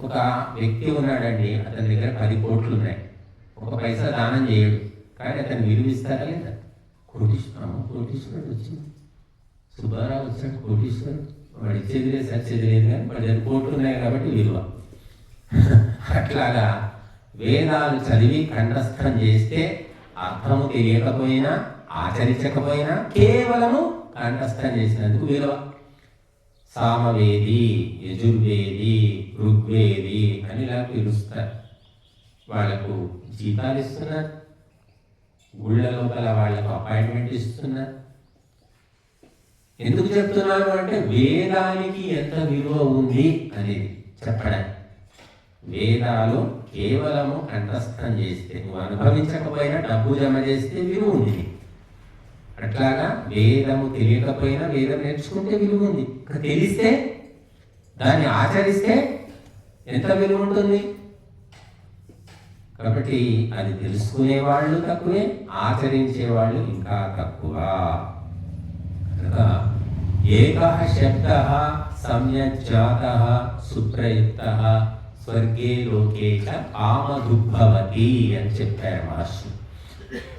S1: ఒక వ్యక్తి ఉన్నాడండి, అతని దగ్గర 10 కోట్లు ఉన్నాయి, 1 పైసా దానం చేయడు, కానీ అతను విలువిస్తారా లేదా? కోటీశ్వరుడు వచ్చింది, సుబ్బారావు వచ్చాడు కోటీశ్వరుడు, వాడు ఇచ్చేది లేదు సచ్చేది లేదు, కానీ వాడి దగ్గర కోట్లు ఉన్నాయి కాబట్టి విలువ. అట్లాగా వేదాలు చదివి కంఠస్థం చేస్తే అర్థము తెలియకపోయినా ఆచరించకపోయినా కేవలము కంఠస్థం చేసినందుకు విలువ. సామవేది, యజుర్వేది, ఋగ్వేది అని ఇలా పిలుస్తారు. వాళ్లకు జీతాలు ఇస్తున్నారు, గుళ్ళ లోపల వాళ్లకు అపాయింట్మెంట్ ఇస్తున్నారు. ఎందుకు చెప్తున్నాను అంటే వేదానికి ఎంత విలువ ఉంది అనేది చెప్పడానికి. వేదాలు కేవలము కంఠస్థం చేస్తే, నువ్వు అనుభవించకపోయినా డబ్బు జమ చేస్తే విలువ ఉంది. అట్లాగా వేదము తెలియకపోయినా వేదం నేర్చుకుంటే విలువ ఉంది. తెలిస్తే దాన్ని ఆచరిస్తే ఎంత విలువ ఉంటుంది. కాబట్టి అది తెలుసుకునే వాళ్ళు తక్కువే, ఆచరించే వాళ్ళు ఇంకా తక్కువ. కనుక ఏకః శబ్దః సమ్యజ్జాతః సుప్రయుక్తః స్వర్గే లోకే చ కామదుద్భవతి అని చెప్పారు మహర్షి.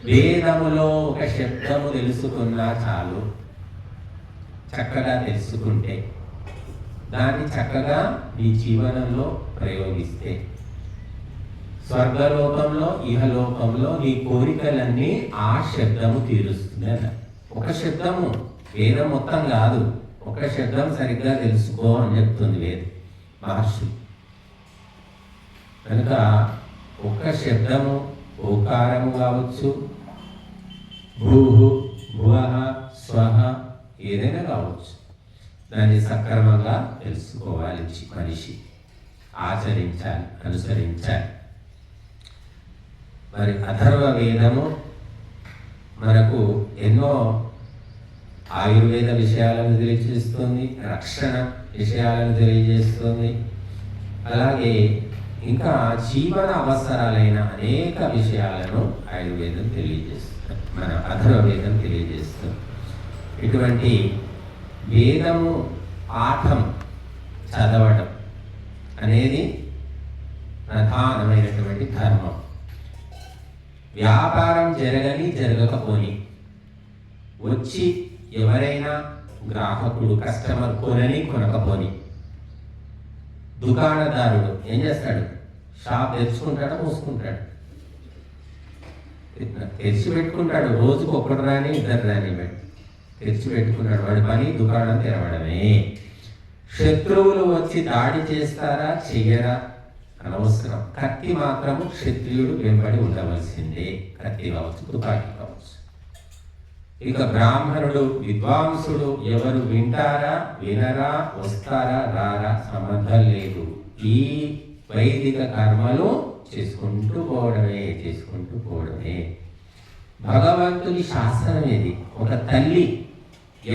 S1: వేదములో ఒక శబ్దము తెలుసుకున్నా చాలు, చక్కగా తెలుసుకుంటే దాన్ని చక్కగా నీ జీవనంలో ప్రయోగిస్తే స్వర్గలోకంలో ఇహలోకంలో నీ కోరికలన్నీ ఆ శబ్దము తీరుస్తుంది అన్న. ఒక శబ్దము, వేదం మొత్తం కాదు, ఒక శబ్దం సరిగ్గా తెలుసుకో అని చెప్తుంది వేదం మహర్షి. కనుక ఒక శబ్దము ఓకారము కావచ్చు, భూహు, భువః, స్వః ఏదైనా కావచ్చు, దాన్ని సక్రమంగా తెలుసుకోవాలి మనిషి, ఆచరించాలి, అనుసరించాలి. మరి అథర్వ వేదము మనకు ఎన్నో ఆయుర్వేద విషయాలను తెలియజేస్తుంది, రక్షణ విషయాలను తెలియజేస్తుంది, అలాగే ఇంకా జీవన అవసరాలైన అనేక విషయాలను ఆయుర్వేదం తెలియజేస్తుంది, మన అథర్వ వేదం తెలియజేస్తుంది. ఇటువంటి వేదము పాఠం చదవడం అనేది ప్రధానమైనటువంటి ధర్మం. వ్యాపారం జరగని జరగకపోని వచ్చి ఎవరైనా గ్రాహకుడు కస్టమర్ కొనని కొనకపోని దుకాణదారుడు ఏం చేస్తాడు? షాప్ తెరుచుకుంటాడు, మూసుకుంటాడు, తెరిచి పెట్టుకుంటాడు. రోజుకు 1 రాని 2 రాని తెరిచి పెట్టుకున్నాడు. వాడి పని దుకాణం తెరవడమే. శత్రువులు వచ్చి దాడి చేస్తారా చెయ్యరా అనవసరం. కత్తి మాత్రము క్షత్రియుడు వెంబడి ఉండవలసిందే. కత్తి కావచ్చు, తుపాకీ కావచ్చు. ఇక బ్రాహ్మణుడు విద్వాంసుడు ఎవరు వింటారా వినరా, వస్తారా రారా సంబంధం లేదు. ఈ వైదిక కర్మలు చేసుకుంటూ పోవడమే. భగవంతుని శాసనం ఇది. ఒక తల్లి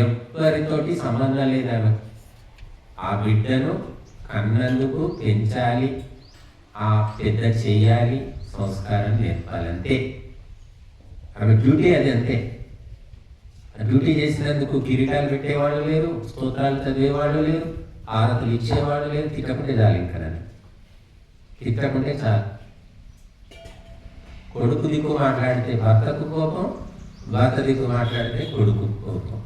S1: ఎవ్వరితోటి సంబంధం లేదు ఆమె. ఆ బిడ్డను కన్నందుకు పెంచాలి, ఆ పెద్ద చేయాలి, సంస్కారం నేర్పాలి, అంతే. ఆమె డ్యూటీ అది, అంతే. డ్యూటీ చేసినందుకు కిరీటాలు పెట్టేవాళ్ళు లేరు, స్తోత్రాలు చదివేవాళ్ళు లేరు, ఆరతులు ఇచ్చేవాళ్ళు లేరు. తిట్టకుంటే చాలు, ఇంకా నన్ను తిట్టకుంటే చాలు. కొడుకు దిక్కు మాట్లాడితే భర్తకు కోపం, భర్త దిక్కు మాట్లాడితే కొడుకు కోపం.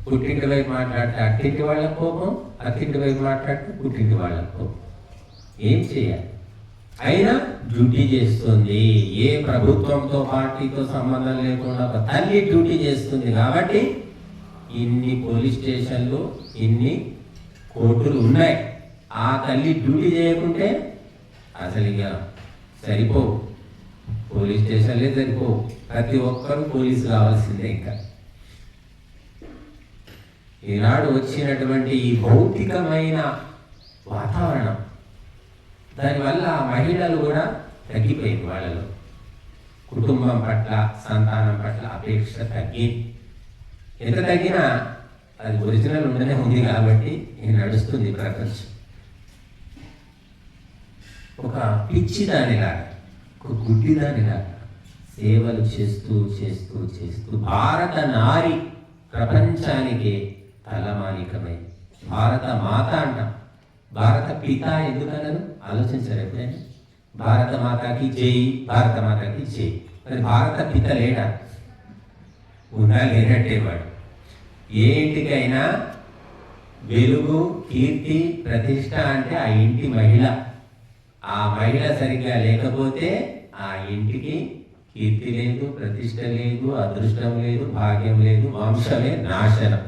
S1: పుట్టింటి వైపు మాట్లాడితే అట్టింటి వాళ్ళ కోపం, అత్తింటి వైపు మాట్లాడితే పుట్టింటి వాళ్ళ కోపం. ఏం చేయాలి? అయినా డ్యూటీ చేస్తుంది. ఏ ప్రభుత్వంతో పార్టీతో సంబంధం లేకుండా ఒక తల్లి డ్యూటీ చేస్తుంది. కాబట్టి ఇన్ని పోలీస్ స్టేషన్లు, ఇన్ని కోర్టులు ఉన్నాయి. ఆ తల్లి డ్యూటీ చేయకుంటే అసలు ఇక సరిపోవు, పోలీస్ స్టేషన్లే సరిపోవు. ప్రతి ఒక్కరూ పోలీసు కావాల్సిందే. ఇంకా ఈనాడు వచ్చినటువంటి ఈ భౌతికమైన వాతావరణం, దానివల్ల మహిళలు కూడా తగ్గిపోయింది. వాళ్ళలో కుటుంబం పట్ల, సంతానం పట్ల అపేక్ష తగ్గింది. ఎంత తగ్గినా అది ఒరిజినల్ ఉండనే ఉంది కాబట్టి ఇది నడుస్తుంది ప్రపంచం. ఒక పిచ్చి దానిలాగా, ఒక గుడ్డి దానిలాగా సేవలు చేస్తూ చేస్తూ చేస్తూ భారత నారి ప్రపంచానికి తలమానికమై, భారత మాత అంటాం. భారత పిత ఎందుకన్నారు? ఆలోచించారు ఎప్పుడైనా? భారత మాతకి జై, భారత మాతకి జై. మరి భారత పిత లేడా? ఉన్నా లేనట్టే వాడు. ఏ ఇంటికైనా వెలుగు, కీర్తి, ప్రతిష్ట అంటే ఆ ఇంటి మహిళ. ఆ మహిళ సరిగ్గా లేకపోతే ఆ ఇంటికి కీర్తి లేదు, ప్రతిష్ట లేదు, అదృష్టం లేదు, భాగ్యం లేదు, వంశమే నాశనం.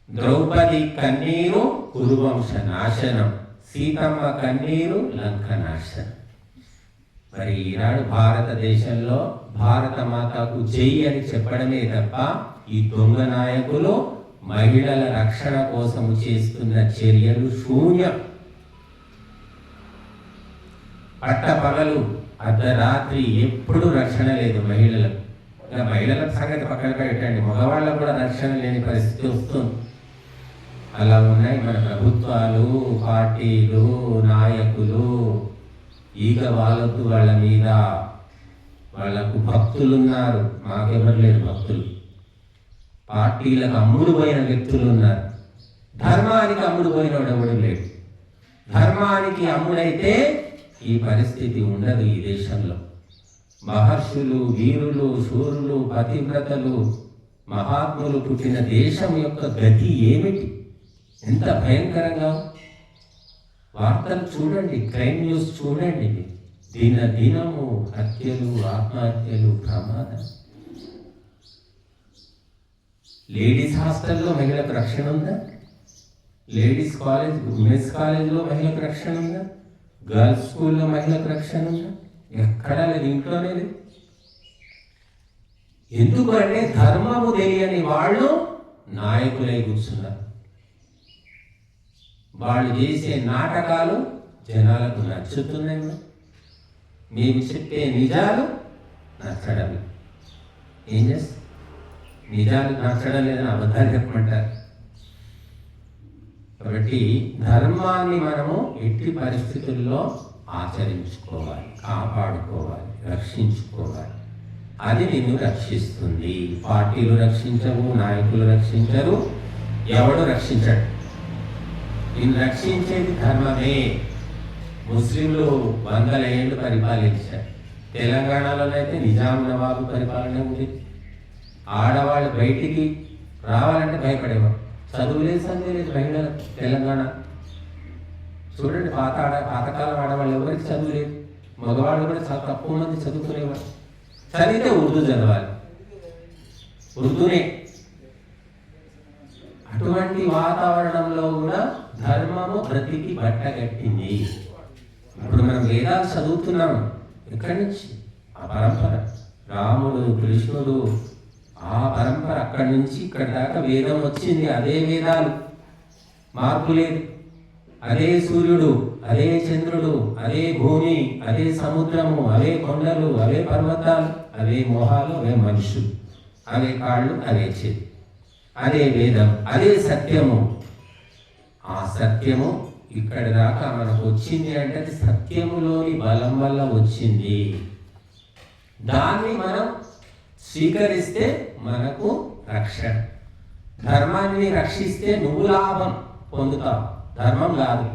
S1: ద్రౌపది కన్నీరు కురువంశ నాశనం, సీతమ్మ కన్నీరు లంక నాశనం. మరి ఈనాడు భారతదేశంలో భారత మాతకు జై అని చెప్పడమే తప్ప ఈ దొంగ నాయకులు మహిళల రక్షణ కోసం చేస్తున్న చర్యలు శూన్యం. పట్టపగలు, అర్ధరాత్రి ఎప్పుడు రక్షణ లేదు మహిళలకు. ఇంకా మహిళల సంగతి పక్కన పెట్టండి, మగవాళ్ళకు కూడా రక్షణ లేని పరిస్థితి వస్తుంది. అలా ఉన్నాయి మన ప్రభుత్వాలు, పార్టీలు, నాయకులు. ఈగ వాలొద్దు వాళ్ళ మీద. వాళ్ళకు భక్తులు ఉన్నారు, మాకెవరు లేరు భక్తులు. పార్టీలకు అమ్ముడు పోయిన వ్యక్తులు ఉన్నారు, ధర్మానికి అమ్ముడు పోయినోడు ఎవడు లేడు. ధర్మానికి అమ్ముడైతే ఈ పరిస్థితి ఉండదు ఈ దేశంలో. మహర్షులు, వీరులు, శూరులు, పతివ్రతలు, మహాత్ములు పుట్టిన దేశం యొక్క గతి ఏమిటి? ఎంత భయంకరంగా! వార్తలు చూడండి, క్రైమ్ న్యూస్ చూడండి. దినము హత్యలు, ఆత్మహత్యలు, ప్రమాదం. లేడీస్ హాస్టల్లో మహిళలకు రక్షణ ఉందా? లేడీస్ కాలేజ్, ఉమెన్స్ కాలేజ్లో మహిళలకు రక్షణ ఉందా? గర్ల్స్ స్కూల్లో మహిళలకు రక్షణ ఉందా? ఎక్కడా లేదు, ఇంట్లోనే లేదు. ఎందుకంటే ధర్మము తెలియని వాళ్ళు నాయకులై కూర్చున్నారు. వాళ్ళు చేసే నాటకాలు జనాలకు నచ్చుతున్నాయి. మేము చెప్పే నిజాలు నచ్చడం. ఏం చేస్తాం? నిజాలు నచ్చడం లేదని అబద్ధాలు చెప్పమంటారు. కాబట్టి ధర్మాన్ని మనము ఎట్టి పరిస్థితుల్లో ఆచరించుకోవాలి, కాపాడుకోవాలి, రక్షించుకోవాలి. అది నిన్ను రక్షిస్తుంది. పార్టీలు రక్షించవు, నాయకులు రక్షించరు, ఎవడు రక్షించడు. నిన్ను రక్షించేది ధర్మమే. ముస్లింలు 100 ఏళ్ళు పరిపాలించారు. తెలంగాణలోనైతే నిజాం నవాబు పరిపాలన ఉంది. ఆడవాళ్ళు బయటికి రావాలంటే భయపడేవారు. చదువు లేదు, సందే లేదు మహిళలు. తెలంగాణ చూడండి, పాతకాలం ఆడవాళ్ళు ఎవరికి చదువు లేదు. మగవాళ్ళు కూడా చాలా తక్కువ మంది చదువుకునేవారు. చదివితే ఉర్దూ చదవాలి, ఉర్దూనే. అటువంటి వాతావరణంలో కూడా ధర్మము బ్రతికి బట్టగట్టింది. ఇప్పుడు మనం వేదాలు చదువుతున్నాం. ఎక్కడి నుంచి? ఆ పరంపర, రాముడు, కృష్ణుడు, ఆ పరంపర అక్కడి నుంచి ఇక్కడి దాకా వేదం వచ్చింది. అదే వేదాలు, మార్పు లేదు. అదే సూర్యుడు, అదే చంద్రుడు, అదే భూమి, అదే సముద్రము, అవే కొండలు, అవే పర్వతాలు, అవే మోహాలు, అవే మనుషులు, అవే కాళ్ళు, అవే చేతి, అదే వేదం, అదే సత్యము. ఆ సత్యము ఇక్కడి దాకా మనకు వచ్చింది అంటే అది సత్యములోని బలం వల్ల వచ్చింది. దాన్ని మనం స్వీకరిస్తే మనకు రక్షణ. ధర్మాన్ని రక్షిస్తే నువ్వు లాభం పొందుతావు, ధర్మం కాదు.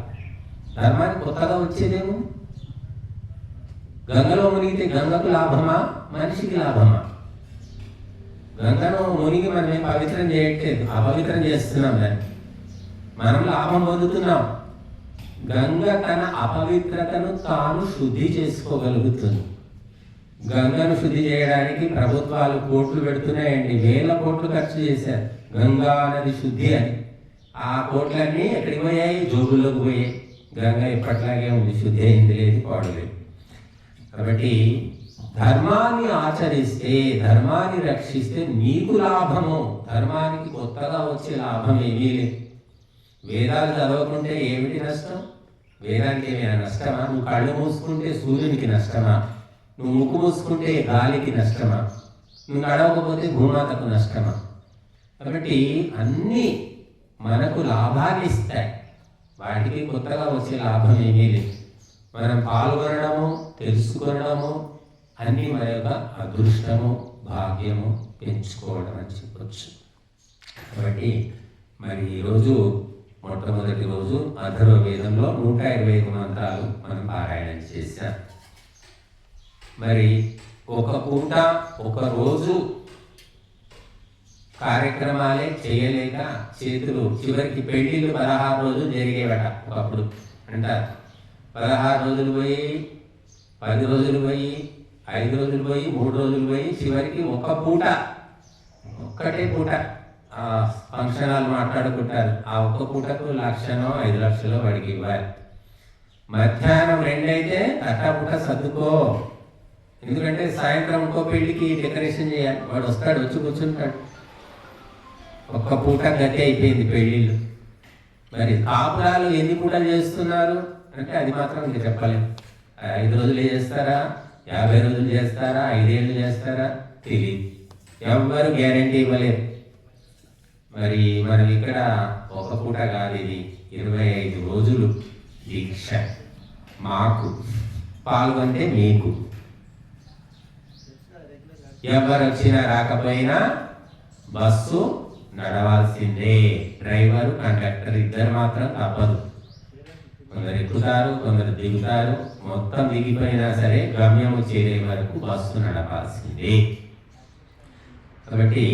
S1: ధర్మానికి కొత్తగా వచ్చేదేమో. గంగలో మునిగితే గంగకు లాభమా, మనిషికి లాభమా? గంగను మునిగి మనమే పవిత్రం చేయట్లేదు, అపవిత్రం చేస్తున్నాం. దాన్ని మనం లాభం పొందుతున్నాం. గంగ తన అపవిత్రతను తాను శుద్ధి చేసుకోగలుగుతుంది. గంగను శుద్ధి చేయడానికి ప్రభుత్వాలు కోట్లు పెడుతున్నాయండి, వేల కోట్లు ఖర్చు చేశారు గంగా నది శుద్ధి అని. ఆ కోట్లన్నీ ఎక్కడికి పోయాయి? జోబుల్లోకి పోయాయి. గంగ ఎప్పట్లాగే ఉంది, శుద్ధి అయింది లేదు, పాడలేదు. కాబట్టి ధర్మాన్ని ఆచరిస్తే, ధర్మాన్ని రక్షిస్తే నీకు లాభము. ధర్మానికి కొత్తగా వచ్చే లాభం ఏమీ లేదు. వేదాలు చదవకుంటే ఏమిటి నష్టం? వేదానికి ఏమైనా నష్టమా? నువ్వు కళ్ళు మూసుకుంటే సూర్యునికి నష్టమా? నువ్వు ముక్కు మూసుకుంటే గాలికి నష్టమా? నువ్వు నడవకపోతే భూమాతకు నష్టమా? కాబట్టి అన్నీ మనకు లాభాన్ని ఇస్తాయి, వాటికి కొత్తగా వచ్చే లాభం ఏమీ లేదు. మనం పాల్గొనడము, తెలుసుకోవడము అన్నీ మన యొక్క అదృష్టము, భాగ్యము పెంచుకోవడం అని చెప్పచ్చు. కాబట్టి మరి ఈరోజు మొట్టమొదటి రోజు అథర్వ వేదంలో 125 మంత్రాలు మనం పారాయణం చేశాం. మరి ఒక పూట ఒక రోజు కార్యక్రమాలే చేయలేక చేతులు చివరికి పెళ్లిళ్ళు 16 రోజులు జరిగేవట ఒకప్పుడు అంటారు. 16 రోజులు పోయి, 10 రోజులు పోయి, 5 రోజులు పోయి, 3 రోజులు పోయి, చివరికి ఒక పూట, ఒక్కటే పూట ఫంక్షన్ హాల్ మాట్లాడుకుంటారు. ఆ ఒక్క పూటకు 1 లక్షనో 5 లక్షలో వాడికి ఇవ్వాలి. మధ్యాహ్నం 2 అయితే తట్టపుట సర్దుకో, ఎందుకంటే సాయంత్రం ఇంకో పెళ్లికి డెకరేషన్ చేయాలి. వాడు వస్తాడు, వచ్చి కూర్చుంటాడు. ఒక్క పూట గతి అయిపోయింది పెళ్ళిళ్ళు. మరి కాపురాలు ఎన్ని పూటలు చేస్తున్నారు అంటే అది మాత్రం ఇంకా చెప్పలేము. 5 రోజులు చేస్తారా, 50 రోజులు చేస్తారా, 5 ఏళ్ళు చేస్తారా తెలియదు, ఎవ్వరు గ్యారంటీ ఇవ్వలేరు. మరి మనం ఇక్కడ ఒక పూట కాదు, ఇది 25 రోజులు దీక్ష. మాకు పాల్గొంటే మీకు, ఎవరు వచ్చినా రాకపోయినా బస్సు నడవాల్సిందే. డ్రైవరు, కండక్టర్ ఇద్దరు మాత్రం తప్పదు. కొందరు ఎక్కుతారు, కొందరు దిగుతారు. మొత్తం దిగిపోయినా సరే గమ్యము చేరే వరకు బస్సు నడపాల్సిందే. కాబట్టి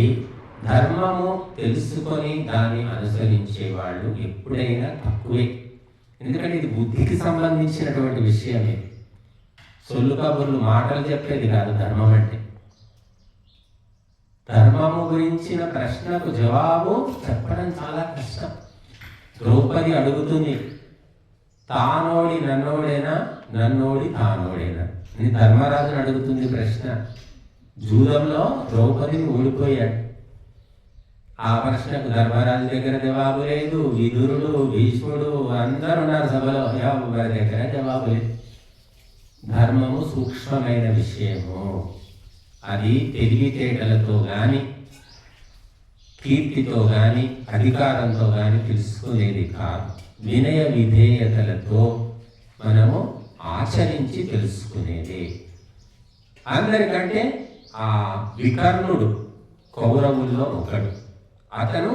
S1: ధర్మము తెలుసుకొని దాన్ని అనుసరించే వాళ్ళు ఎప్పుడైనా తక్కువే. ఎందుకంటే ఇది బుద్ధికి సంబంధించినటువంటి విషయమే. సొల్లు కబుర్లు మాటలు చెప్పేది కాదు ధర్మం అంటే. ధర్మము గురించిన ప్రశ్నకు జవాబు చెప్పడం చాలా కష్టం. ద్రౌపది అడుగుతుంది, తానోడి నన్నోడేనా, నన్నోడి తానోడేనా అని ధర్మరాజుని అడుగుతుంది ప్రశ్న. జూదంలో ద్రౌపదిని ఓడిపోయాడు. ఆ ప్రశ్నకు ధర్మరాజు దగ్గర జవాబు లేదు. విదురుడు, భీష్ముడు అందరూ ఉన్నారు సభలో, ఎవరి దగ్గర జవాబు లేదు. ధర్మము సూక్ష్మమైన విషయము. అది తెలివితేటలతో కానీ, కీర్తితో కానీ, అధికారంతో కానీ తెలుసుకునేది కాదు. వినయ విధేయతలతో మనము ఆచరించి తెలుసుకునేది. అందరికంటే ఆ వికర్ణుడు కౌరవుల్లో ఒకడు. అతను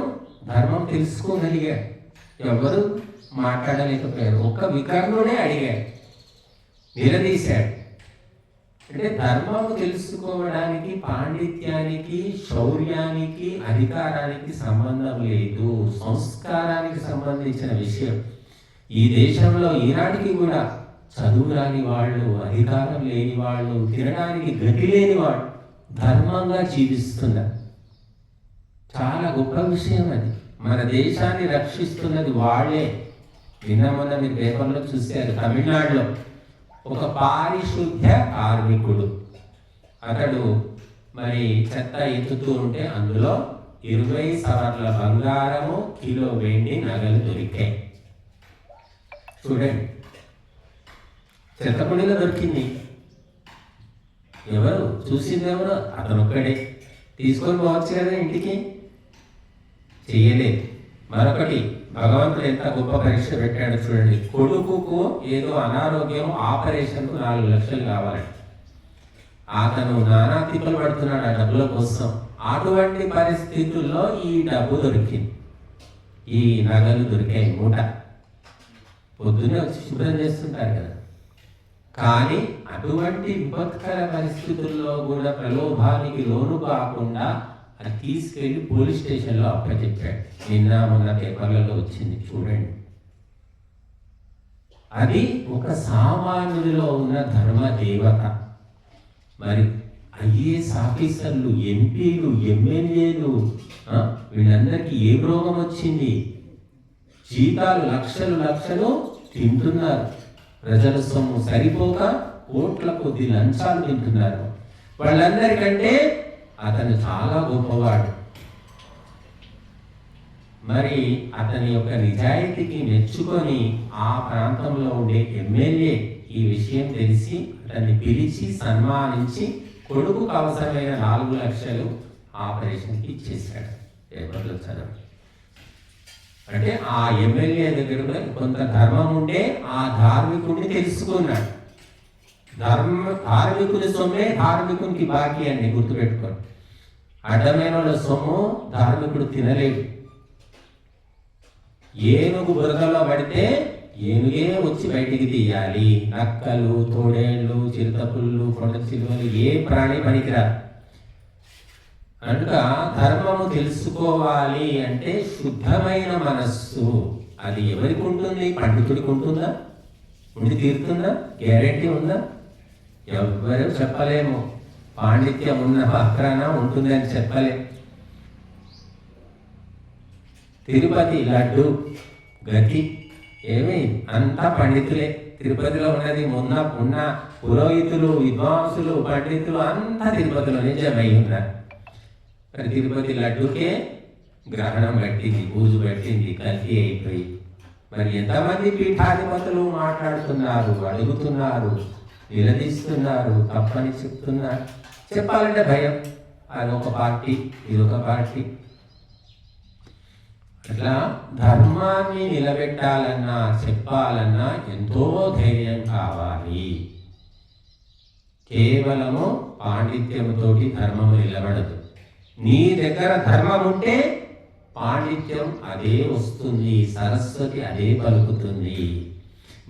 S1: ధర్మం తెలుసుకోగలిగాడు, ఎవరు మాట్లాడలేకపోయారు. ఒక్క వికర్ణుడే అడిగాడు, నిలదీశాడు. అంటే ధర్మము తెలుసుకోవడానికి పాండిత్యానికి, శౌర్యానికి, అధికారానికి సంబంధం లేదు, సంస్కారానికి సంబంధించిన విషయం. ఈ దేశంలో ఈనాటికి కూడా చదువు రాని వాళ్ళు, అధికారం లేని వాళ్ళు, తినడానికి గతి లేని వాళ్ళు ధర్మంగా జీవిస్తున్నారు. చాలా గొప్ప విషయం అది. మన దేశాన్ని రక్షిస్తున్నది వాళ్ళే. మొన్న మీరు పేపర్లో చూశారు, తమిళనాడులో ఒక పారిశుద్ధ్య కార్మికుడు, అతడు మరి చెత్త ఎత్తుతూ ఉంటే అందులో 20 సవర్ల బంగారము, కిలో వెండి నగలు దొరికాయి. చూడండి, చెత్తపొడిలో దొరికింది. ఎవరు చూసింది? ఎవరు? అతను ఒక్కడే. తీసుకొని పోవచ్చు కదా ఇంటికి, చెయ్యలేదు. మరొకటి, భగవంతుడు ఎంత గొప్ప పరీక్ష పెట్టాడు చూడండి. కొడుకుకు ఏదో అనారోగ్యం, ఆపరేషన్కు 4 లక్షలు కావాలండి. అతను నానా తిప్పలు పడుతున్నాడు ఆ డబ్బుల కోసం. అటువంటి పరిస్థితుల్లో ఈ డబ్బు దొరికింది, ఈ నగలు దొరికాయి, మూట. పొద్దున్నే వచ్చి శుభ్రం చేస్తుంటారు కదా. కానీ అటువంటి విపత్కర పరిస్థితుల్లో కూడా ప్రలోభానికి లోను కాకుండా అది తీసుకెళ్లి పోలీస్ స్టేషన్లో అప్పచెప్పాడు. నిన్న మొన్న పేపర్లలో వచ్చింది చూడండి. అది ఒక సామాన్యుడిలో ఉన్న ధర్మ దేవత. మరి ఐఏఎస్ ఆఫీసర్లు, ఎంపీలు, ఎమ్మెల్యేలు, వీళ్ళందరికీ ఏ రోగం వచ్చింది? జీతాలు లక్షలు లక్షలు తింటున్నారు, ప్రజల సొమ్ము సరిపోక కోట్ల కొద్ది లంచాలు తింటున్నారు. వాళ్ళందరికంటే అతను చాలా గొప్పవాడు. మరి అతని యొక్క నిజాయితీకి మెచ్చుకొని ఆ ప్రాంతంలో ఉండే ఎమ్మెల్యే ఈ విషయం తెలిసి అతన్ని పిలిచి సన్మానించి కొడుకుకు అవసరమైన 4 లక్షలు ఆపరేషన్కి ఇచ్చేశాడు. పేపర్లో చదవండి. అంటే ఆ ఎమ్మెల్యే దగ్గర కూడా కొంత ధర్మం ఉండే ఆ ధార్మికుడిని తెలుసుకున్నాడు. ధార్మికుని సొమ్మే ధార్మికునికి బాకీ అండి, గుర్తుపెట్టుకోండి. అడ్డమైన వాళ్ళ సొమ్ము ధార్మికుడు తినలేడు. ఏనుగు బురదలో పడితే ఏనుగే వచ్చి బయటికి తీయాలి. నక్కలు, తోడేళ్ళు, చిరుతపుళ్ళు, కొండ చిలువలు ఏ ప్రాణి పనికిరాదు. కనుక ధర్మము తెలుసుకోవాలి అంటే శుద్ధమైన మనస్సు. అది ఎవరికి ఉంటుంది? పండితుడికి ఉంటుందా? ఉండి తీరుతుందా? గ్యారెంటీ ఉందా? ఎవ్వరూ చెప్పలేము. పాండిత్యం ఉన్న పత్రాన ఉంటుంది అని చెప్పలేము. తిరుపతి లడ్డు గతి ఏమి అంతా పండితులే. తిరుపతిలో ఉన్నది ఉన్న పురోహితులు, విద్వాంసులు, పండితులు అంతా తిరుపతిలోనే జమై ఉన్నారు. మరి తిరుపతి లడ్డుకే గ్రహణం పట్టింది, పూజ పట్టింది, కల్తీ అయిపోయి. మరి ఎంతమంది పీఠాధిపతులు మాట్లాడుతున్నారు, అడుగుతున్నారు, నిలదీస్తున్నారు, తప్పని చెప్తున్నారు. చెప్పాలంటే భయం. అదొక పార్టీ, ఇదొక పార్టీ. అట్లా ధర్మాన్ని నిలబెట్టాలన్నా, చెప్పాలన్నా ఎంతో ధైర్యం కావాలి. కేవలము పాండిత్యముతోటి ధర్మము నిలబడదు. నీ దగ్గర ధర్మం ఉంటే పాండిత్యం అదే వస్తుంది, సరస్వతి అదే పలుకుతుంది.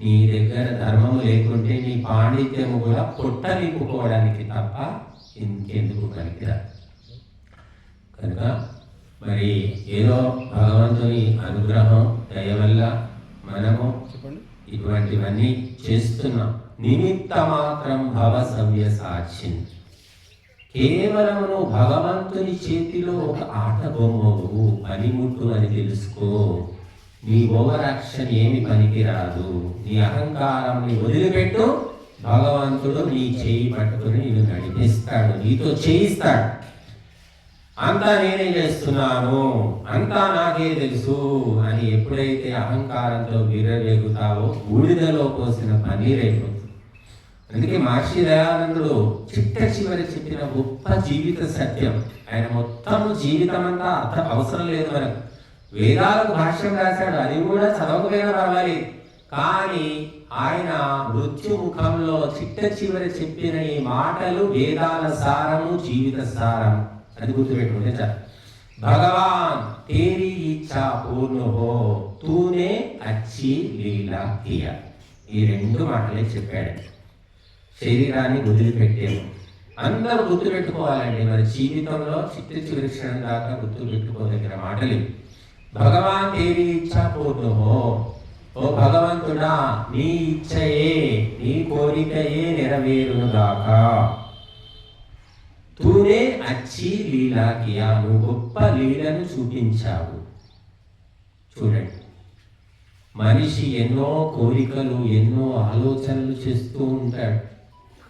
S1: నీ దగ్గర ధర్మము లేకుంటే నీ పాండిత్యము కూడా పొట్ట నింపుకోవడానికి తప్ప ఇంకెందుకు పనికిరాదు. కనుక మరి ఏదో భగవంతుని అనుగ్రహం దయ వల్ల మనము ఇటువంటివన్నీ చేస్తున్నాం. నిమిత్త మాత్రం భవ సవ్య సాక్షిన్. కేవలం నువ్వు భగవంతుని చేతిలో ఒక ఆట బొమ్మవు, పనిముట్టు అని తెలుసుకో. నీ ఓవర్ యాక్షన్ ఏమి పనికిరాదు. నీ అహంకారాన్ని వదిలిపెట్టు. భగవంతుడు నీ చేయి పట్టుకుని నిన్ను నడిపిస్తాడు, నీతో చేయిస్తాడు. అంతా నేనే చేస్తున్నాను, అంతా నాకే తెలుసు అని ఎప్పుడైతే అహంకారంతో విర్రవేగుతావో బూడిదలో పోసిన పన్నీరైపోతుంది. అందుకే మహర్షి దయానందుడు చిట్ట చివరి చెప్పిన గొప్ప జీవిత సత్యం. ఆయన మొత్తం జీవితం అంతా అవసరం లేదు మనకు. వేదాలకు భాష్యం రాశాడు, అది కూడా చదవకపోయినా పర్వాలేదు. కానీ ఆయన మృత్యు ముఖంలో చిట్ట చివరి చెప్పిన ఈ మాటలు వేదాల సారము, జీవిత సారము. అది గుర్తుపెట్టుకుంటే చాలు. భగవాన్ తేరీ ఇచ్చా పూర్ణ హో, తూనే అచ్చి లీలా కియా. ఈ 2 మాటలే చెప్పాడు. శరీరాన్ని వదిలిపెట్టేము. అందరూ గుర్తుపెట్టుకోవాలండి. మరి జీవితంలో చిట్ట చివరి క్షణం దాకా గుర్తుపెట్టుకోదగిన మాటలు. భగవాన్ తేరీ ఇచ్చా పూర్ణ హో, ఓ భగవంతుడా నీ ఇచ్చయే, నీ కోరికయే నెరవేరును గాక. తూనే అచ్చి లీలా కియా, నువ్వు గొప్ప లీలను చూపించావు. చూడండి, మనిషి ఎన్నో కోరికలు, ఎన్నో ఆలోచనలు చేస్తూ ఉంటాడు.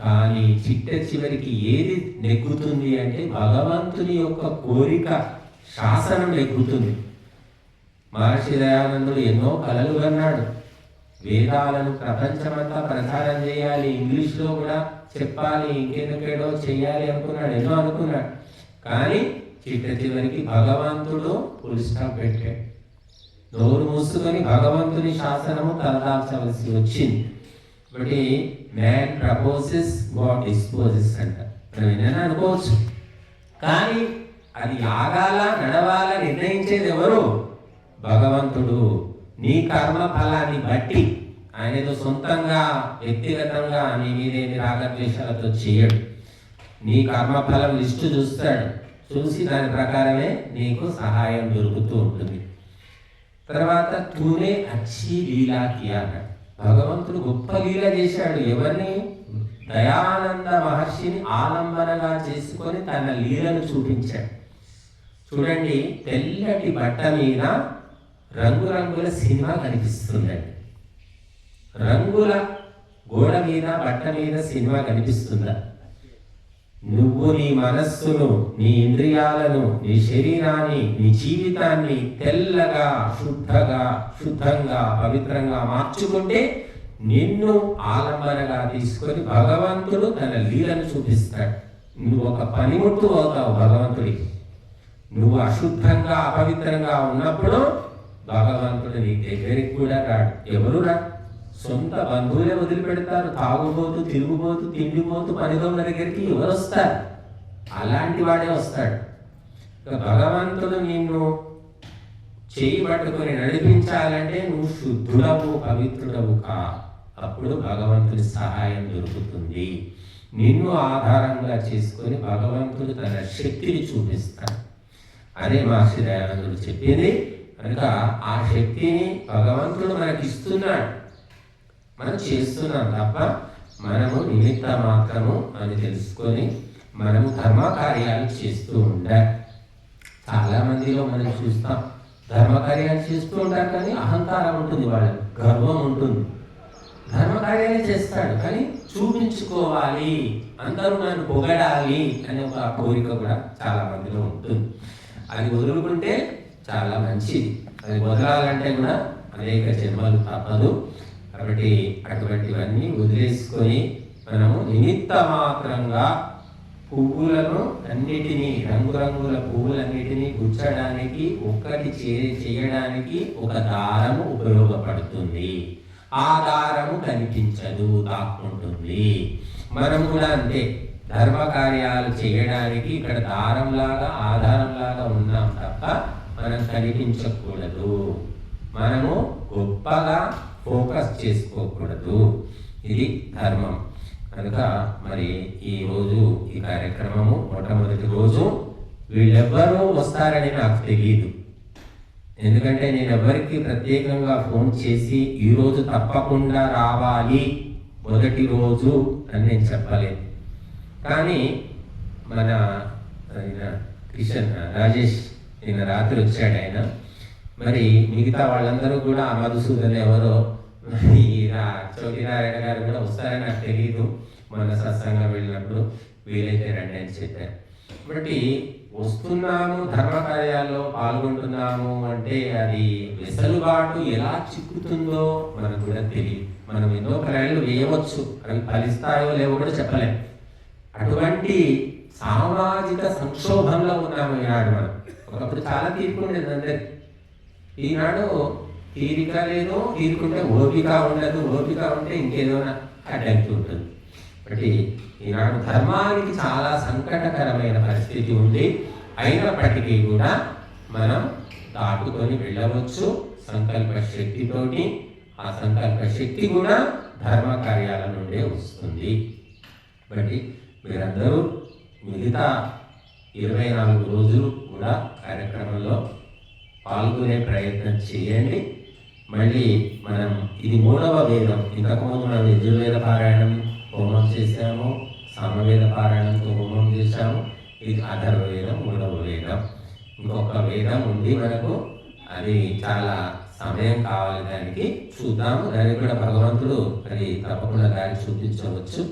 S1: కానీ చిట్ట చివరికి ఏది నెగ్గుతుంది అంటే భగవంతుని యొక్క కోరిక శాసనం నెగ్గుతుంది. మహర్షి దయానందుడు ఎన్నో కలలు కన్నాడు. వేదాలను ప్రపంచమంతా ప్రచారం చేయాలి, ఇంగ్లీష్లో కూడా చెప్పాలి, ఇంకెందుకేడో చెయ్యాలి అనుకున్నాడు, ఏదో అనుకున్నాడు. కానీ చివరికి భగవంతుడు ఫుల్ స్టాప్ పెట్టాడు. నోరు మూసుకొని భగవంతుని శాసనము తలదాల్చవలసి వచ్చింది. కాబట్టి మ్యాన్ ప్రపోజెస్, గాడ్ డిస్పోజెస్ అంట. మనం ఏదైనా అనుకోవచ్చు, కానీ అది ఆగాల నడవాల నిర్ణయించేది ఎవరు? భగవంతుడు. నీ కర్మ ఫలాన్ని బట్టి ఆయన ఏదో సొంతంగా వ్యక్తిగతంగా నీ మీదేమి రాగద్వేషాలతో చేయడు. నీ కర్మఫలం లిస్టు చూస్తాడు, చూసి దాని ప్రకారమే నీకు సహాయం దొరుకుతూ ఉంటుంది. తర్వాత తూనే అచ్చి లీలా కియా, భగవంతుడు గొప్ప లీల చేశాడు. ఎవరిని? దయానంద మహర్షిని ఆలంబనగా చేసుకొని తన లీలను చూపించాడు. చూడండి, తెల్లటి బట్ట మీద రంగురంగుల సినిమా కనిపిస్తుందండి. రంగుల గోడ మీద బట్ట మీద సినిమా కనిపిస్తుందా? నువ్వు నీ మనస్సును, నీ ఇంద్రియాలను, నీ శరీరాన్ని, నీ జీవితాన్ని తెల్లగా, శుద్ధంగా, పవిత్రంగా మార్చుకుంటే నిన్ను ఆలంబనగా తీసుకొని భగవంతుడు తన లీలను చూపిస్తాడు. నువ్వు ఒక పనిముట్టు అవుతావు భగవంతుడికి. నువ్వు అశుద్ధంగా, అపవిత్రంగా ఉన్నప్పుడు భగవంతుడు నీ దగ్గరికి కూడా రాడు. ఎవరు రాడు? సొంత బంధువులే వదిలిపెడతారు. తాగుబోతు, తిరుగుబోతు, తిండిపోతూ పనిదొంగ దగ్గరికి ఎవరు వస్తారు? అలాంటి వాడే వస్తాడు. భగవంతుడు నిన్ను చేయి పట్టుకొని నడిపించాలంటే నువ్వు శుద్ధుడవు, పవిత్రుడవు కా. అప్పుడు భగవంతుడి సహాయం దొరుకుతుంది. నిన్ను ఆధారంగా చేసుకొని భగవంతుడు తన శక్తిని చూపిస్తాడు. అదే మహర్షి దయానందుడు చెప్పింది. కనుక ఆ శక్తిని భగవంతుడు మనకి ఇస్తున్నాడు, మనం చేస్తున్నాం తప్ప మనము నిమిత్త మాత్రము అని తెలుసుకొని మనము ధర్మ కార్యాలు చేస్తూ ఉండాలి. చాలా మందిలో మనం చూస్తాం, ధర్మ కార్యాలు చేస్తూ ఉంటారు కానీ అహంకారం ఉంటుంది, వాళ్ళకి గర్వం ఉంటుంది. ధర్మ కార్యాలు చేస్తాడు కానీ చూపించుకోవాలి, అందరూ నన్ను పొగడాలి అనే ఒక కోరిక కూడా చాలా మందిలో ఉంటుంది. అది వదులుకుంటే చాలా మంచిది. అది వదలాలంటే కూడా అనేక జన్మలు తప్పదు. కాబట్టి అటువంటివన్నీ వదిలేసుకొని మనము నిమిత్త మాత్రంగా పువ్వులను అన్నిటినీ, రంగురంగుల పువ్వులన్నిటినీ గుచ్చడానికి, ఒక్కటి చేయడానికి ఒక దారము ఉపయోగపడుతుంది. ఆ దారము కనిపించదు, దాక్కుంటుంది. మనం కూడా అంతే, ధర్మ కార్యాలు చేయడానికి ఇక్కడ దారంలాగా, ఆధారంలాగా ఉన్నాం తప్ప మనం కనిపించకూడదు. మనము గొప్పగా ఫోకస్ చేసుకోకూడదు. ఇది ధర్మం. కనుక మరి ఈరోజు ఈ కార్యక్రమము మొట్టమొదటి రోజు వీళ్ళెవ్వరూ వస్తారని నాకు తెలియదు. ఎందుకంటే నేను ఎవరికి ప్రత్యేకంగా ఫోన్ చేసి ఈరోజు తప్పకుండా రావాలి మొదటి రోజు అని నేను చెప్పలేదు. కానీ మన కిషన్ రాజేష్ నిన్న రాత్రి వచ్చాడు ఆయన. మరి మిగతా వాళ్ళందరూ కూడా మధుసూదన్ ఎవరో, చోటి నారాయణ గారు కూడా వస్తారని నాకు తెలియదు. మన సత్సంగం వెళ్ళినప్పుడు వీలైతే రండి అని చెప్పారు. కాబట్టి వస్తున్నాము, ధర్మ కార్యాల్లో పాల్గొంటున్నాము అంటే అది వెసులుబాటు ఎలా చిక్కుతుందో మనకు కూడా తెలియదు. మనం ఎన్నో ప్రయాణాలు వేయవచ్చు, అవి ఫలిస్తాయో లేవో కూడా చెప్పలేం. అటువంటి సామాజిక సంక్షోభంలో ఉన్నాము ఈనాడు. మనం ఒకప్పుడు చాలా తీరుకుండేది అందరికి, ఈనాడు తీరిక లేదు, తీరుకుంటే ఓపిక ఉండదు, ఓపిక ఉంటే ఇంకేదో అడ్డంకి ఉంటుంది. కాబట్టి ఈనాడు ధర్మానికి చాలా సంకటకరమైన పరిస్థితి ఉంది. అయినప్పటికీ కూడా మనం దాటుకొని వెళ్ళవచ్చు సంకల్ప శక్తితోటి. ఆ సంకల్ప శక్తి కూడా ధర్మ కార్యాల నుండే వస్తుంది. కాబట్టి మీరందరూ మిగతా 24 రోజులు కూడా కార్యక్రమంలో పాల్గొనే ప్రయత్నం చేయండి. మళ్ళీ మనం ఇది 3వ వేదం. ఇంతకుముందు మనం యజుర్వేద పారాయణం హోమం చేశాము, సామవేద పారాయణంతో హోమం చేశాము. ఇది అథర్వ వేదం, 3వ వేదం. ఇంకొక వేదం ఉంది మనకు, అది చాలా సమయం కావాలి, దానికి చూద్దాము. దానికి కూడా భగవంతుడు అది తప్పకుండా దాన్ని చూపించవచ్చు.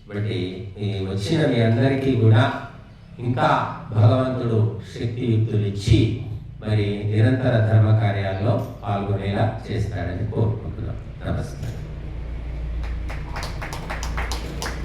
S1: బట్టి వచ్చిన మీ అందరికీ కూడా ఇంకా భగవంతుడు శక్తియుక్తులు ఇచ్చి మరి నిరంతర ధర్మ కార్యాల్లో పాల్గొనేలా చేస్తాడని కోరుకుంటున్నాం. నమస్కారం.